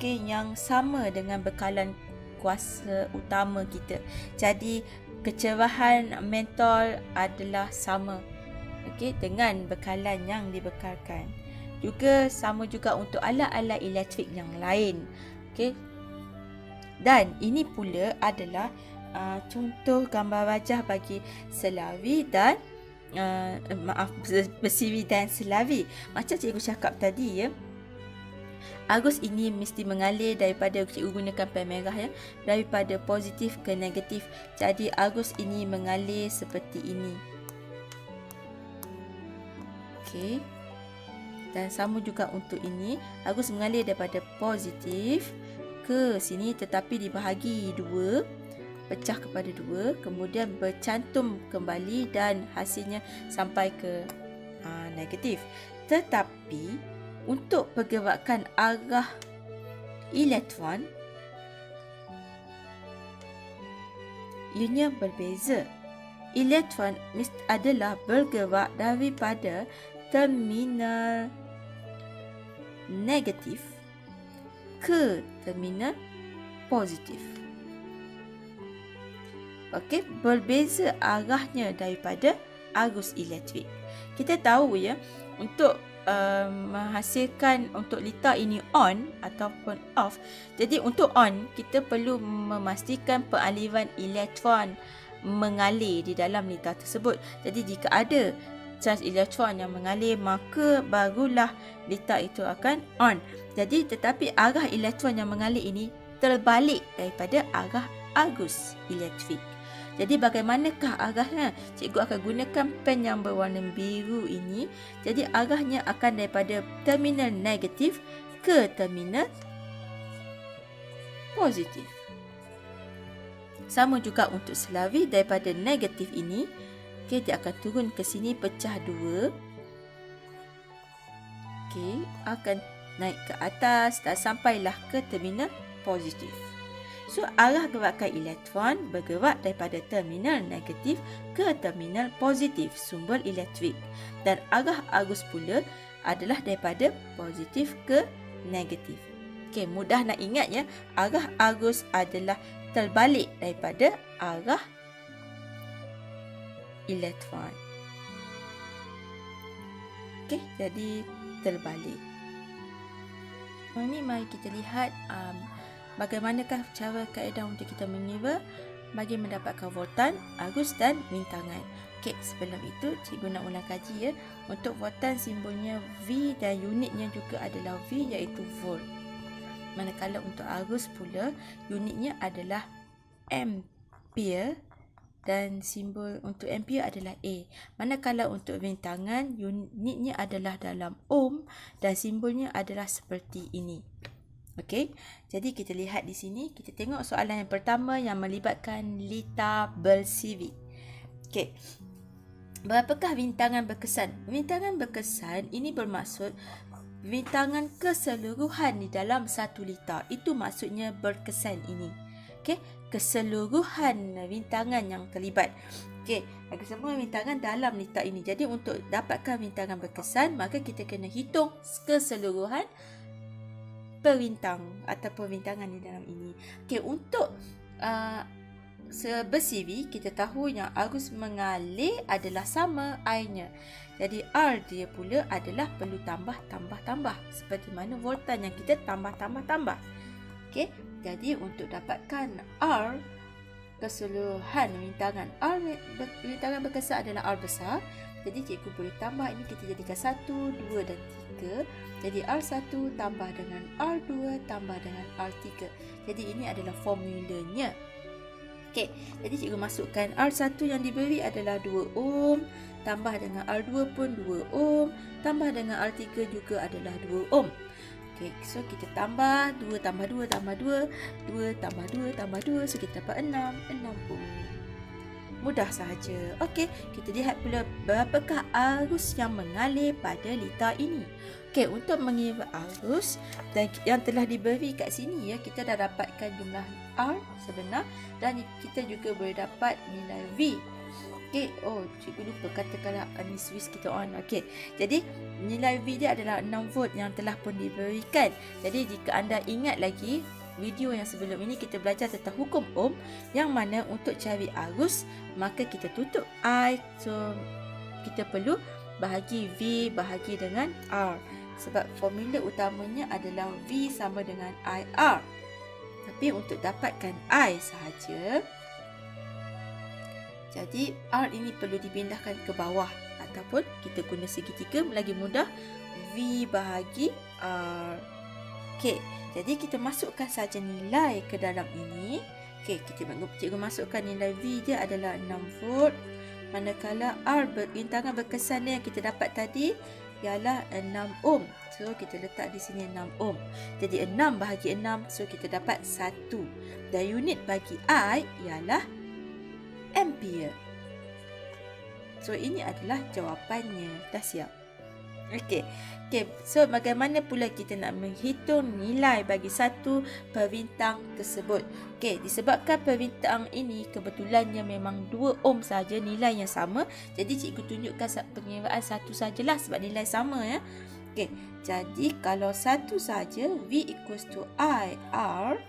yang sama dengan bekalan kuasa utama kita. Jadi kecerahan mentol adalah sama dengan bekalan yang dibekalkan. Juga sama juga untuk alat-alat elektrik yang lain. Dan ini pula adalah contoh gambar wajah bagi selavi dan bersiri dan selavi. Macam cikgu cakap tadi ya, arus ini mesti mengalir daripada, cikgu gunakan pen merah ya, daripada positif ke negatif. Jadi arus ini mengalir seperti ini. Okey. Dan sama juga untuk ini, arus mengalir daripada positif ke sini tetapi dibahagi dua, pecah kepada dua, kemudian bercantum kembali dan hasilnya sampai ke negatif. Tetapi untuk pergerakan arah elektron ianya berbeza. Elektron adalah bergerak daripada terminal negatif ke terminal positif. Okey, berbeza arahnya daripada arus elektrik. Kita tahu ya, untuk menghasilkan untuk litar ini on ataupun off. Jadi untuk on, kita perlu memastikan pengaliran elektron mengalir di dalam litar tersebut. Jadi jika ada charge elektron yang mengalir, maka barulah litar itu akan on. Jadi tetapi arah elektron yang mengalir ini terbalik daripada arah arus elektrik. Jadi bagaimanakah arahnya? Cikgu akan gunakan pen yang berwarna biru ini. Jadi arahnya akan daripada terminal negatif ke terminal positif. Sama juga untuk selari daripada negatif ini, okay, dia akan turun ke sini pecah dua. Okay, akan naik ke atas dan sampailah ke terminal positif. So, arah gerakan elektron bergerak daripada terminal negatif ke terminal positif sumber elektrik. Dan arah arus pula adalah daripada positif ke negatif. Okey, mudah nak ingat ya. Arah arus adalah terbalik daripada arah elektron. Okey, jadi terbalik. Ini mari kita lihat bagaimanakah cara kaedah untuk kita mengira bagi mendapatkan voltan, arus dan rintangan. Okey, sebelum itu cikgu nak ulang kaji ya. Untuk voltan simbolnya V dan unitnya juga adalah V, iaitu volt. Manakala untuk arus pula unitnya adalah ampere dan simbol untuk ampere adalah A. Manakala untuk rintangan unitnya adalah dalam ohm dan simbolnya adalah seperti ini. Okey, jadi kita lihat di sini, kita tengok soalan yang pertama yang melibatkan litar bersiri. Okey, berapakah rintangan berkesan? Rintangan berkesan ini bermaksud rintangan keseluruhan di dalam satu litar. Itu maksudnya berkesan ini. Okey, keseluruhan rintangan yang terlibat. Okey, bagi semua rintangan dalam litar ini. Jadi untuk dapatkan rintangan berkesan, maka kita kena hitung keseluruhan perintang ataupun rintangan di dalam ini. Okey, untuk bersiri, kita tahu yang arus mengalir adalah sama I-nya. Jadi R dia pula adalah perlu tambah. Seperti mana voltan yang kita tambah. Okey, jadi untuk dapatkan R keseluruhan rintangan rintangan berkesan adalah R besar. Jadi cikgu boleh tambah ini, kita jadikan 1, 2 dan 3. Jadi R1 tambah dengan R2 tambah dengan R3. Jadi ini adalah formulanya. Okey, jadi cikgu masukkan R1 yang diberi adalah 2 ohm, tambah dengan R2 pun 2 ohm, tambah dengan R3 juga adalah 2 ohm. Okey, so kita tambah 2 tambah 2 tambah 2, 2 tambah 2 tambah 2, so kita dapat 6 ohm. Mudah sahaja. Okey, kita lihat pula berapakah arus yang mengalir pada litar ini. Okey, untuk mengira arus dan yang telah diberi kat sini ya, kita dah dapatkan jumlah R sebenar dan kita juga boleh dapat nilai V. Okey, cikgu lupa katakanlah ni switch kita on. Okey, jadi nilai V dia adalah 6 volt yang telah pun diberikan. Jadi jika anda ingat lagi video yang sebelum ini, kita belajar tentang hukum Ohm, yang mana untuk cari arus maka kita tutup I, so kita perlu bahagi V bahagi dengan R, sebab formula utamanya adalah V sama dengan IR. Tapi untuk dapatkan I sahaja, jadi R ini perlu dipindahkan ke bawah ataupun kita guna segitiga lagi mudah, V bahagi R. Okey, jadi kita masukkan saja nilai ke dalam ini. Okey, cikgu masukkan nilai V dia adalah 6 volt. Manakala R rintangan berkesan yang kita dapat tadi ialah 6 ohm. So kita letak di sini 6 ohm. Jadi 6 bahagi 6, so kita dapat 1. Dan unit bagi I ialah ampere. So ini adalah jawapannya. Dah siap? Okey. So bagaimana pula kita nak menghitung nilai bagi satu perintang tersebut? Okey, disebabkan perintang ini kebetulannya memang 2 ohm saja nilainya sama, jadi cikgu tunjukkan pengiraan satu sajalah sebab nilai sama ya. Okey, jadi kalau satu saja, V equals to IR.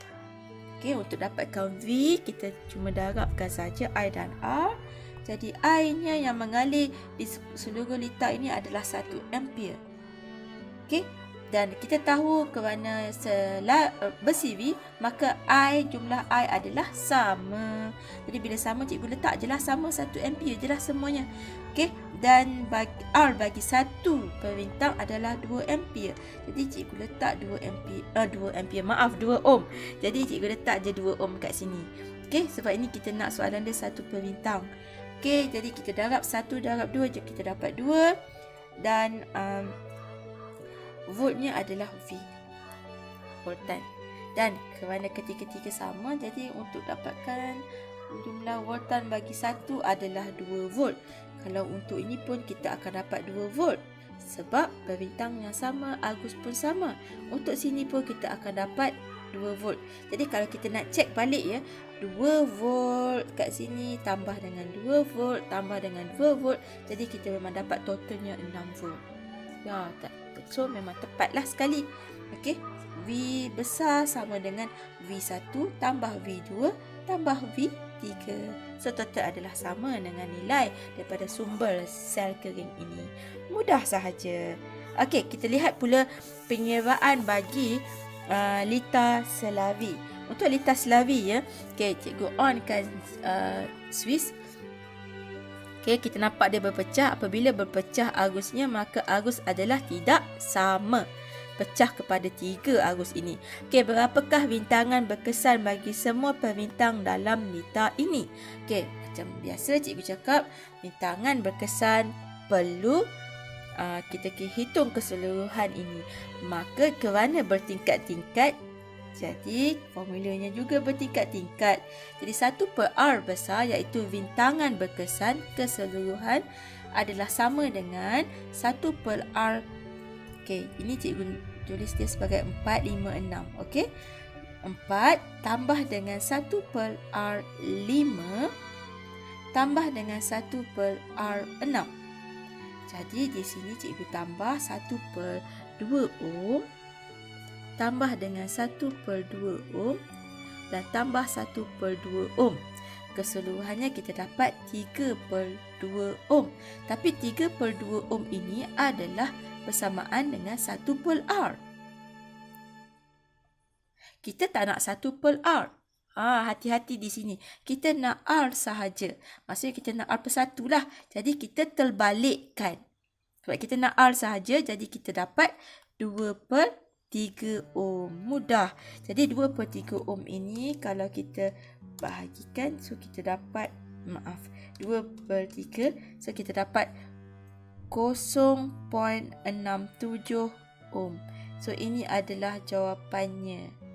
Okey, untuk dapatkan V kita cuma darabkan saja I dan R. Jadi I-nya yang mengalir di seluruh litar ini adalah 1 ampere. Okey. Dan kita tahu kerana besi V, maka jumlah I adalah sama. Jadi bila sama, cikgu letak je lah sama 1 ampere je lah semuanya. Okey. Dan R bagi 1 perintang adalah 2 ampere. Jadi cikgu letak 2 ohm. Jadi cikgu letak je 2 ohm kat sini. Okey, sebab ini kita nak soalan dia 1 perintang. Okey, jadi kita darab 1 darab 2 je, kita dapat 2. Dan voltnya adalah V, voltan. Dan kerana ketiga-tiga sama, jadi untuk dapatkan jumlah voltan bagi 1 adalah 2 volt. Kalau untuk ini pun kita akan dapat 2 volt, sebab perintang yang sama, argus pun sama. Untuk sini pun kita akan dapat 2 volt. Jadi kalau kita nak cek balik ya, 2 volt kat sini tambah dengan 2 volt tambah dengan 2 volt, jadi kita memang dapat totalnya 6 volt. Ya, tak. So memang tepatlah sekali. Okey, V besar sama dengan V1 tambah V2 tambah V3. So total adalah sama dengan nilai daripada sumber sel kering ini. Mudah sahaja. Okey, kita lihat pula penyewaan bagi litar Slavi. Untuk litar Slavi ya, okey, cikgu onkan switch. Okay, kita nampak dia berpecah. Apabila berpecah arusnya, maka arus adalah tidak sama. Pecah kepada 3 arus ini. Okay, berapakah bintangan berkesan bagi semua perbintang dalam litar ini? Okay, macam biasa cikgu cakap, bintangan berkesan perlu kita hitung keseluruhan ini. Maka kerana bertingkat-tingkat, jadi formulanya juga bertingkat-tingkat. Jadi 1/R besar, iaitu bintangan berkesan keseluruhan, adalah sama dengan 1/R. Okey, ini cikgu tulis dia sebagai 456. Okey, 4 tambah dengan 1/R5 tambah dengan 1/R6. Jadi di sini cikgu tambah 1/2 ohm tambah dengan 1/2 ohm dan tambah 1/2 ohm. Keseluruhannya kita dapat 3/2 ohm. Tapi 3/2 ohm ini adalah bersamaan dengan 1/R. Kita tak nak 1/R. Hati-hati di sini. Kita nak R sahaja. Maksudnya kita nak R/1 lah. Jadi kita terbalikkan. Sebab kita nak R sahaja, jadi kita dapat 2/3 ohm. Mudah. Jadi 2/3 ohm ini kalau kita bahagikan, so kita dapat 2/3, so kita dapat 0.67 ohm. So ini adalah jawapannya.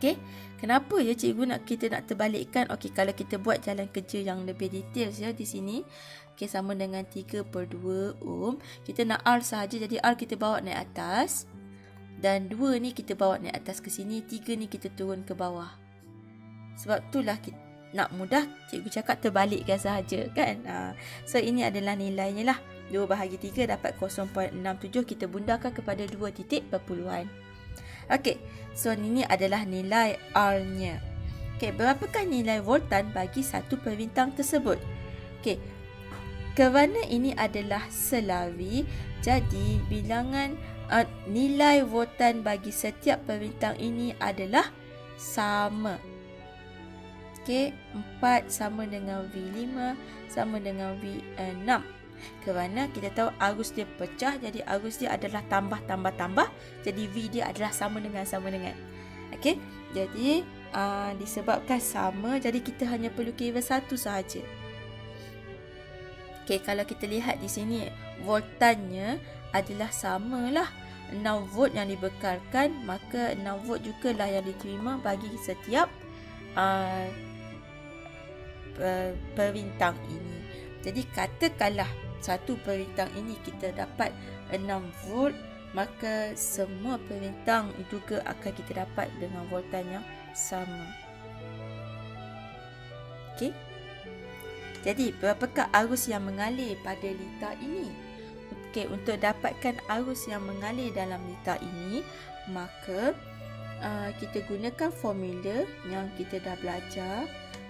Okey, kenapa ya cikgu kita nak terbalikkan? Okey, kalau kita buat jalan kerja yang lebih detail ya di sini. Okey, sama dengan 3/2 ohm. Kita nak R sahaja, jadi R kita bawa naik atas. Dan 2 ni kita bawa naik atas ke sini, 3 ni kita turun ke bawah. Sebab itulah kita nak mudah, cikgu cakap terbalikkan sahaja kan. So ini adalah nilainya lah. 2 bahagi 3 dapat 0.67. Kita bundarkan kepada 2 titik perpuluhan. Okey, so ini adalah nilai R-nya. Okey, berapakah nilai voltan bagi satu perbintang tersebut? Okey, kerana ini adalah Slavi, jadi bilangan nilai voltan bagi setiap perbintang ini adalah sama. Okey, 4 sama dengan V5 sama dengan V6. Kerana kita tahu arus dia pecah, jadi arus dia adalah tambah. Jadi V dia adalah sama dengan. Okey, jadi disebabkan sama, jadi kita hanya perlu kira satu sahaja. Okey, kalau kita lihat di sini, voltannya adalah samalah. 6 volt yang dibekalkan, maka 6 volt jugalah yang diterima bagi setiap perbintang ini. Jadi katakanlah satu perbintang ini kita dapat 6 volt, maka semua perbintang juga akan kita dapat dengan voltan yang sama. Okey. Jadi berapakah arus yang mengalir pada litar ini? Okey, untuk dapatkan arus yang mengalir dalam litar ini, maka kita gunakan formula yang kita dah belajar.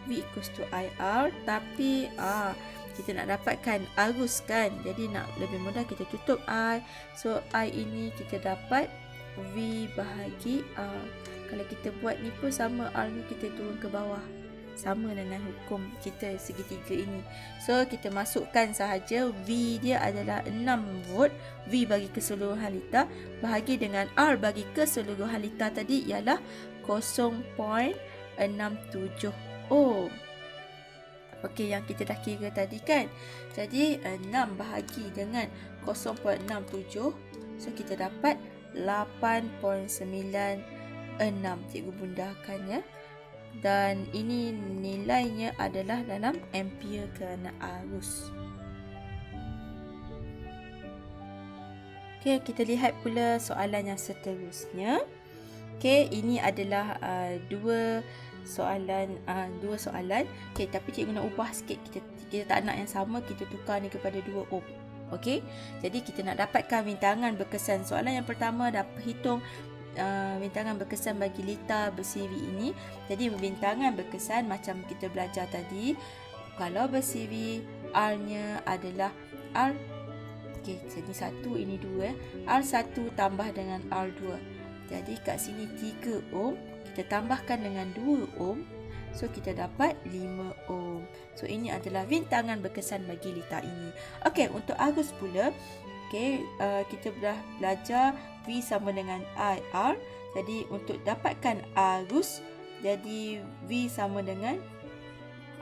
V equals to IR, tapi kita nak dapatkan arus kan, jadi nak lebih mudah kita tutup I. So I ini kita dapat V bahagi R. Kalau kita buat ni pun sama, R ni kita turun ke bawah, sama dengan hukum kita segitiga ini. So kita masukkan sahaja V dia adalah 6 volt, V bagi keseluruhan liter bahagi dengan R bagi keseluruhan liter tadi ialah 0.67 ohm. Okey, yang kita dah kira tadi kan. Jadi 6 bahagi dengan 0.67, so kita dapat 8.96. Cikgu bundahkan ya. Dan ini nilainya adalah dalam ampere kerana arus. Okey, kita lihat pula soalan yang seterusnya. Okey, ini adalah dua soalan. Okey, tapi cikgu nak ubah sikit. Kita tak nak yang sama, kita tukar ni kepada 2 ohm. Okey, jadi kita nak dapatkan bintangan berkesan. Soalan yang pertama dapat hitung bintangan berkesan bagi liter ber-CV ini. Jadi bintangan berkesan macam kita belajar tadi, kalau ber-CV R-nya adalah R. Okey, jadi 1 ini 2, R1 tambah dengan R2. Jadi kat sini 3 ohm, kita tambahkan dengan 2 ohm, so kita dapat 5 ohm. So ini adalah bintangan berkesan bagi liter ini. Okey, untuk arus pula, okey, kita dah belajar V sama dengan IR. Jadi untuk dapatkan arus, jadi V sama dengan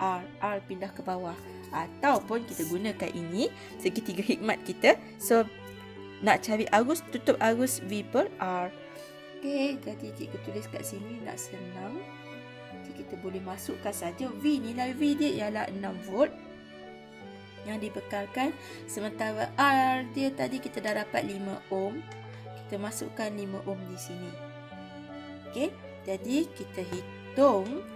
R. R pindah ke bawah. Ataupun kita gunakan ini segitiga hikmat kita. So nak cari arus, tutup arus V per R. Okey, jadi cikgu tulis kat sini nak senang. Jadi kita boleh masukkan saja V, nilai V dia ialah 6 volt yang dibekalkan, sementara R dia tadi kita dah dapat 5 ohm. Kita masukkan 5 ohm di sini. Okey, jadi kita hitung,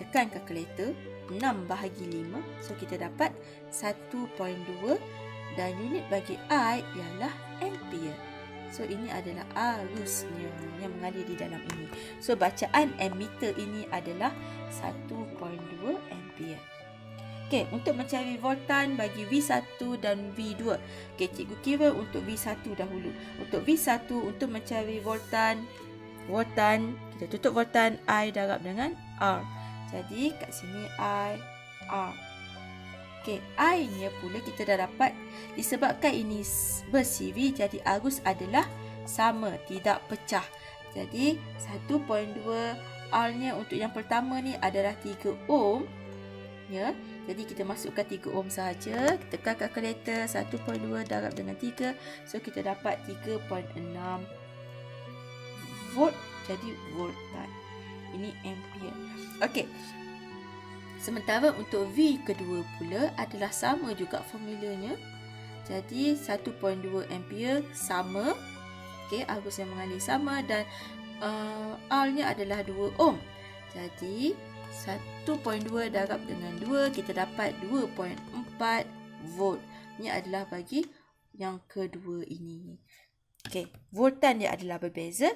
tekan kalkulator, 6 bahagi 5, so kita dapat 1.2 dan unit bagi I ialah ampere. So ini adalah arusnya yang mengalir di dalam ini. So bacaan ammeter ini adalah 1.2 ampere. Okey, untuk mencari voltan bagi V1 dan V2. Okey, cikgu kira untuk V1 dahulu. Untuk V1, untuk mencari voltan, kita tutup voltan I darab dengan R. Jadi kat sini I, R. Okey, I-nya pula kita dah dapat. Disebabkan ini ber-CV, jadi arus adalah sama, tidak pecah. Jadi 1.2 R-nya untuk yang pertama ni adalah 3 ohm. Ya, jadi kita masukkan 3 ohm sahaja. Kita tekan kalkulator, 1.2 darab dengan 3. So kita dapat 3.6 volt. Jadi voltan. Ini ampere. Okey. Sementara untuk V kedua pula adalah sama juga formulanya. Jadi 1.2 ampere sama. Okey, arus yang mengalir sama dan R-nya adalah 2 ohm. Jadi 1.2 darab dengan 2, kita dapat 2.4 volt. Ini adalah bagi yang kedua ini. Okey, voltan dia adalah berbeza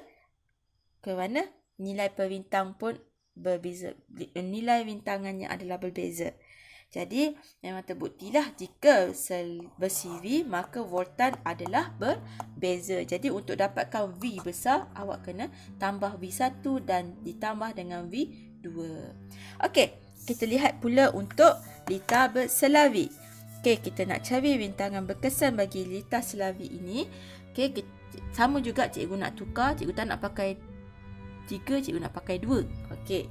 kerana nilai perbintang pun berbeza. Nilai bintangannya adalah berbeza. Jadi memang terbuktilah jika ber-CV maka voltan adalah berbeza. Jadi untuk dapatkan V besar, awak kena tambah V1 dan ditambah dengan V2. Okey, kita lihat pula untuk liter berselawi. Okey, kita nak cari bintangan berkesan bagi liter selawi ini. Okey, sama juga cikgu nak tukar. Cikgu tak nak pakai 3, cikgu nak pakai 2. Okey,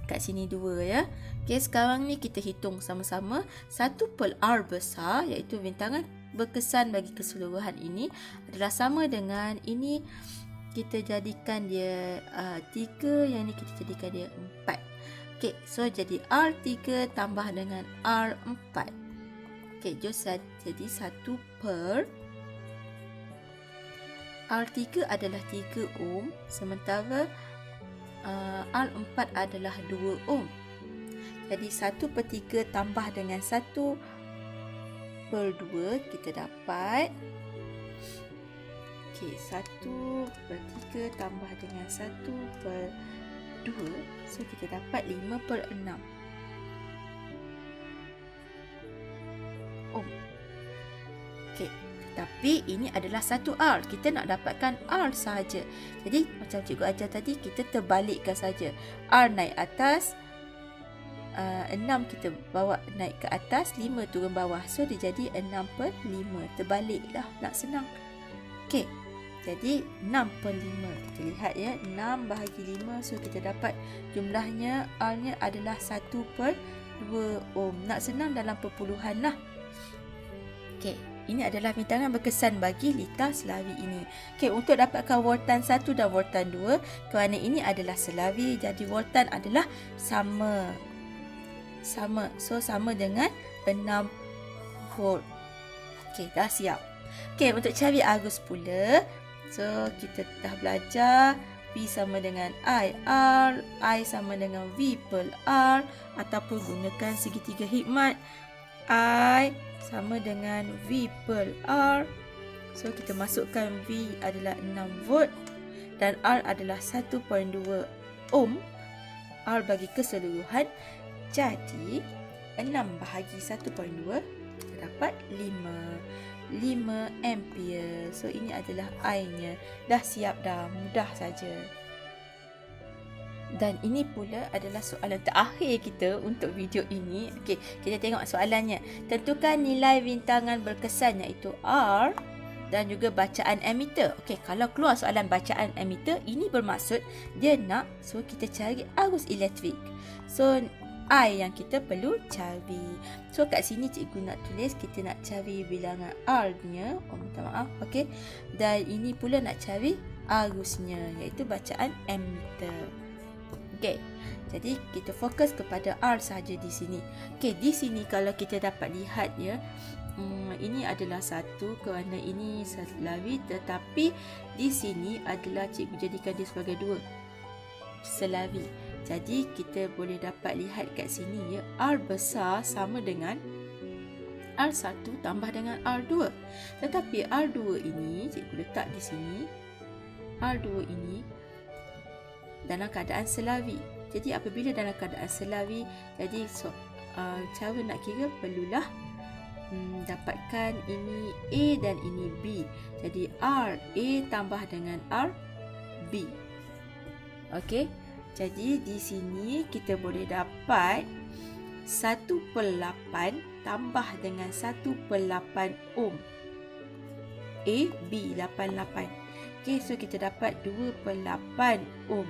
kat sini 2 ya. Okey, sekarang ni kita hitung sama-sama. 1 per R besar, iaitu bintangan berkesan bagi keseluruhan ini adalah sama dengan ini. Kita jadikan dia 3, yang ni kita jadikan dia 4. Okey, so jadi R3 tambah dengan R4. Okey, jadi 1 per R3 adalah 3 ohm, sementara R4 adalah 2 ohm. Jadi 1 per 3 tambah dengan 1 per 2, kita dapat, okey, 1 per 3 tambah dengan 1 per 2, So kita dapat 5/6 ohm. Okey, tapi ini adalah satu R. Kita nak dapatkan R sahaja. Jadi macam cikgu ajar tadi, kita terbalikkan saja. R naik atas, 6 kita bawa naik ke atas, 5 turun bawah. So dia jadi 6/5. Terbaliklah, nak senang. Okey, jadi 6/5. Kita lihat ya, 6 bahagi 5. So kita dapat jumlahnya R-nya adalah 1/2 ohm. Nak senang dalam perpuluhan lah. Okey, ini adalah bintangan berkesan bagi lita selawi ini. Okey, untuk dapatkan voltan 1 dan voltan 2, kerana ini adalah selawi, jadi voltan adalah sama. So sama dengan 6 volt. Okey, dah siap. Okey, untuk cari arus pula, so kita dah belajar V sama dengan IR, I sama dengan V/R, ataupun gunakan segitiga hikmat. I sama dengan V/R. So kita masukkan V adalah 6 volt dan R adalah 1.2 ohm. R bagi keseluruhan. Jadi 6 bahagi 1.2 kita dapat 5 ampere. So ini adalah I-nya. Dah siap dah, mudah saja. Dan ini pula adalah soalan terakhir kita untuk video ini. Okey, kita tengok soalannya. Tentukan nilai bintangan berkesan iaitu R dan juga bacaan ammeter. Okey, kalau keluar soalan bacaan ammeter, ini bermaksud dia nak suruh kita cari arus elektrik. So I yang kita perlu cari. So kat sini cikgu nak tulis kita nak cari bilangan R-nya. Oh, minta maaf. Okey. Dan ini pula nak cari arusnya iaitu bacaan ammeter. Okey. Jadi kita fokus kepada R saja di sini. Okey, di sini kalau kita dapat lihat ya, ini adalah satu kerana ini selawi, tetapi di sini adalah cikgu jadikan dia sebagai dua selawi. Jadi kita boleh dapat lihat kat sini ya, R besar sama dengan R1 tambah dengan R2. Tetapi R2 ini cikgu letak di sini. R2 ini dalam keadaan selawi. Jadi apabila dalam keadaan selawi, jadi cara nak kira perlulah dapatkan ini A dan ini B. Jadi R A tambah dengan R B. Okey. Jadi di sini kita boleh dapat 1/8 tambah dengan 1/8 ohm. A B 88. Okey, so kita dapat 2/8 ohm.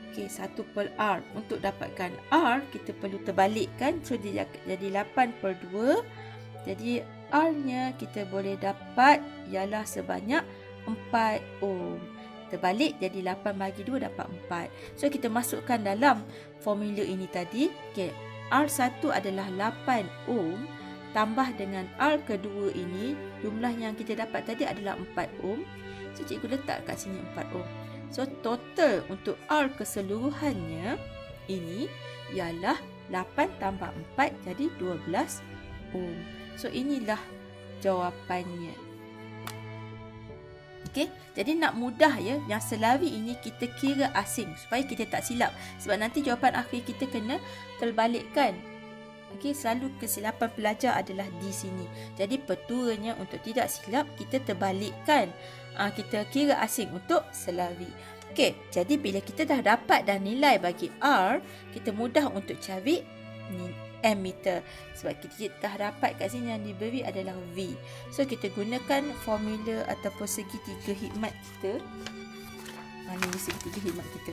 Okey, 1/R. Untuk dapatkan R, kita perlu terbalikkan. So dia jadi 8/2. Jadi R-nya kita boleh dapat ialah sebanyak 4 ohm. Terbalik jadi 8 bagi 2 dapat 4. So kita masukkan dalam formula ini tadi. Okay, R1 adalah 8 ohm tambah dengan R kedua ini, jumlah yang kita dapat tadi adalah 4 ohm. So cikgu letak kat sini 4 ohm. So total untuk R keseluruhannya ini ialah 8 tambah 4 jadi 12 ohm. So inilah jawapannya. Okey, jadi nak mudah ya, yang selawi ini kita kira asing supaya kita tak silap. Sebab nanti jawapan akhir kita kena terbalikkan. Okey, selalu kesilapan pelajar adalah di sini. Jadi petuanya untuk tidak silap, kita terbalikkan. Kita kira asing untuk selawi. Okey, jadi bila kita dah dapat dah nilai bagi R, kita mudah untuk cari ammeter. Sebab kita dah dapat kat sini yang diberi adalah V. So kita gunakan formula ataupun segitiga hikmat kita. Mana ni segitiga hikmat kita?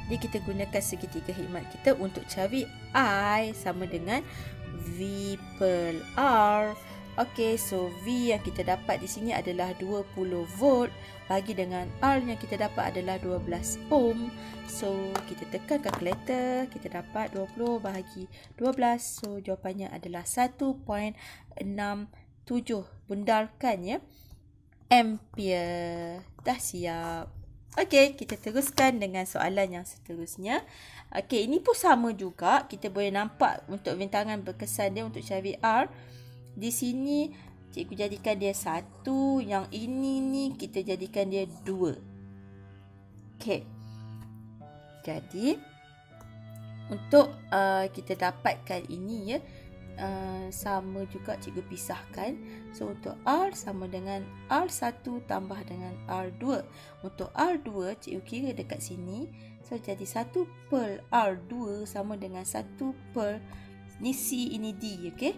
Jadi kita gunakan segitiga hikmat kita untuk cari I sama dengan V/R. Okey, so V yang kita dapat di sini adalah 20 volt bagi dengan R yang kita dapat adalah 12 ohm. So kita tekan kalkulator, kita dapat 20 bahagi 12. So jawapannya adalah 1.67. Bundarkan ya, ampere. Dah siap. Okey, kita teruskan dengan soalan yang seterusnya. Okey, ini pun sama juga. Kita boleh nampak untuk bintangan berkesan dia untuk cari R. Di sini cikgu jadikan dia 1, yang ini ni kita jadikan dia 2. Okey. Jadi untuk kita dapatkan ini ya, sama juga cikgu pisahkan. So untuk R sama dengan R1 tambah dengan R2. Untuk R2 cikgu kira dekat sini. So jadi 1 per R2 sama dengan 1 per ni C ini D, okey.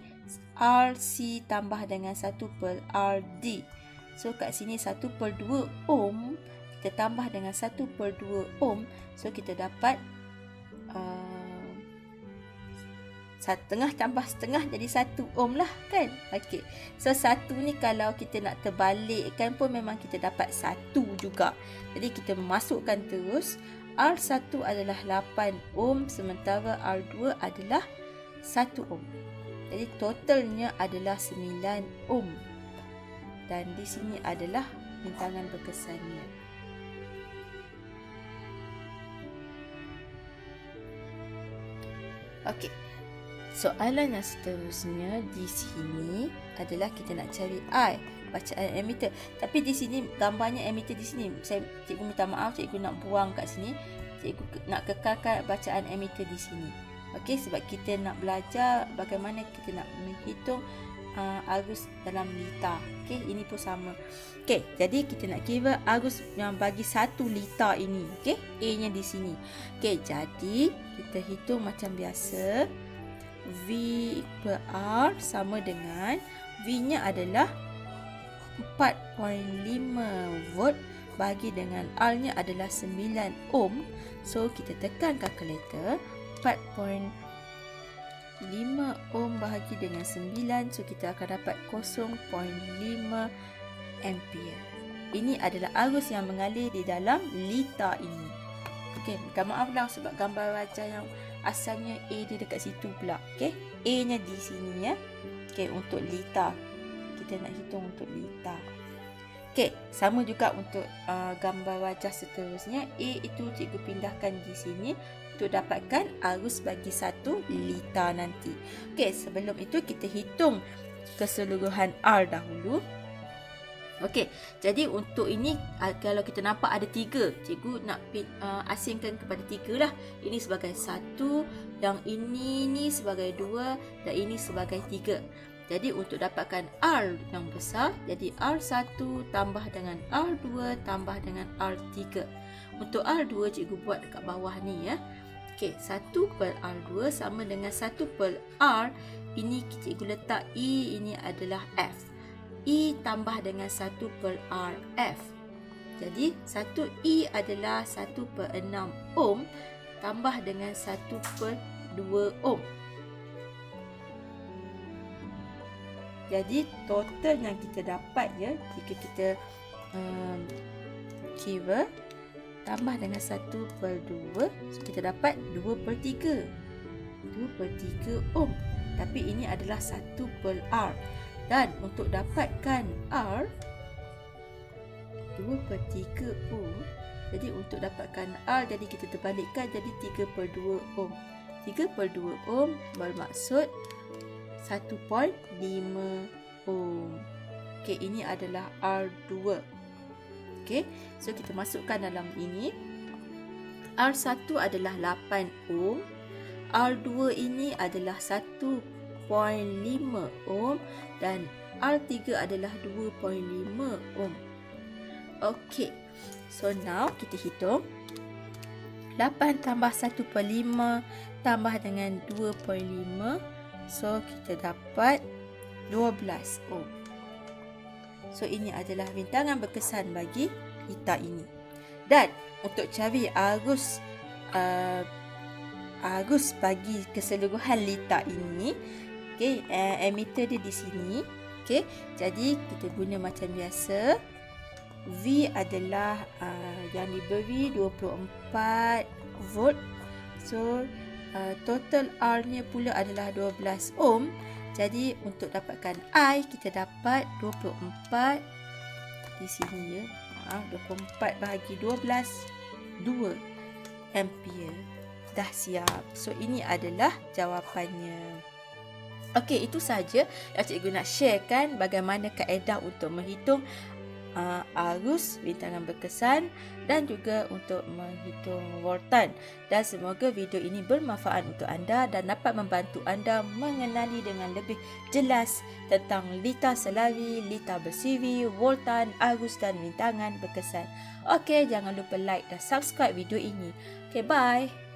RC tambah dengan 1 per RD. So kat sini 1 per 2 ohm kita tambah dengan 1 per 2 ohm. So kita dapat setengah tambah setengah jadi 1 ohm lah kan. Okey. So 1 ni kalau kita nak terbalikkan pun memang kita dapat 1 juga. Jadi kita masukkan terus. R1 adalah 8 ohm sementara R2 adalah 1 ohm. Jadi totalnya adalah 9 ohm. Dan di sini adalah bintangan berkesannya. Okey. Soalan yang seterusnya di sini adalah kita nak cari I, bacaan emitter. Tapi di sini gambarnya emitter di sini. Cikgu minta maaf, cikgu nak buang kat sini. Cikgu nak kekalkan bacaan emitter di sini. Okey, sebab kita nak belajar bagaimana kita nak menghitung arus dalam liter. Okey, ini pun sama. Okey, jadi kita nak kira arus yang bagi 1 liter ini. Okey, A-nya di sini. Okey, jadi kita hitung macam biasa. V per R sama dengan V-nya adalah 4.5 volt bagi dengan R-nya adalah 9 ohm. So kita tekan kalkulator. 4.5 ohm bahagi dengan 9. So kita akan dapat 0.5 ampere. Ini adalah arus yang mengalir di dalam liter ini. Okey, minta maaf lah sebab gambar wajah yang asalnya A dia dekat situ pula. Okey, A-nya di sini ya. Okey, untuk liter. Kita nak hitung untuk liter. Okey, sama juga untuk gambar wajah seterusnya. A itu cikgu pindahkan di sini untuk dapatkan arus bagi 1 liter nanti. Okey, sebelum itu kita hitung keseluruhan R dahulu. Okey, jadi untuk ini kalau kita nampak ada 3, cikgu nak asingkan kepada 3 lah. Ini sebagai 1, yang ini sebagai 2 dan ini sebagai 3. Jadi untuk dapatkan R yang besar, jadi R1 tambah dengan R2 tambah dengan R3. Untuk R2 cikgu buat dekat bawah ni ya. Okey, 1 per R2 sama dengan 1 per R. Ini cikgu letak E, ini adalah F. E tambah dengan 1 per RF. Jadi 1 E adalah 1 per 6 ohm tambah dengan 1 per 2 ohm. Jadi total yang kita dapat ya, jika kita kira tambah dengan 1 per 2, so kita dapat 2 per 3. 2 per 3 ohm. Tapi ini adalah 1 per R. Dan untuk dapatkan R 2 per 3 ohm. Jadi untuk dapatkan R, jadi kita terbalikkan jadi 3 per 2 ohm. 3 per 2 ohm bermaksud 1.5 ohm. Okey, ini adalah R2. Okey, so kita masukkan dalam ini. R1 adalah 8 ohm. R2 ini adalah 1.5 ohm dan R3 adalah 2.5 ohm. Okey, so now kita hitung 8 tambah 1/5 tambah dengan 2.5. So kita dapat 12 ohm. So ini adalah bintangan berkesan bagi liter ini. Dan untuk cari arus bagi keseluruhan liter ini, okey, emitter dia di sini. Okey, jadi kita guna macam biasa. V adalah yang diberi 24 volt. So total R-nya pula adalah 12 ohm. Jadi untuk dapatkan I, kita dapat 24 di sini ya. 24 bahagi 12, 2 ampere. Dah siap. So ini adalah jawapannya. Okey, itu saja yang cikgu nak sharekan bagaimana kaedah untuk menghitung arus bintangan berkesan dan juga untuk menghitung voltan. Dan semoga video ini bermanfaat untuk anda dan dapat membantu anda mengenali dengan lebih jelas tentang lita selawi, lita bersiri, voltan, arus dan bintangan berkesan. Okey, jangan lupa like dan subscribe video ini. Okey, bye.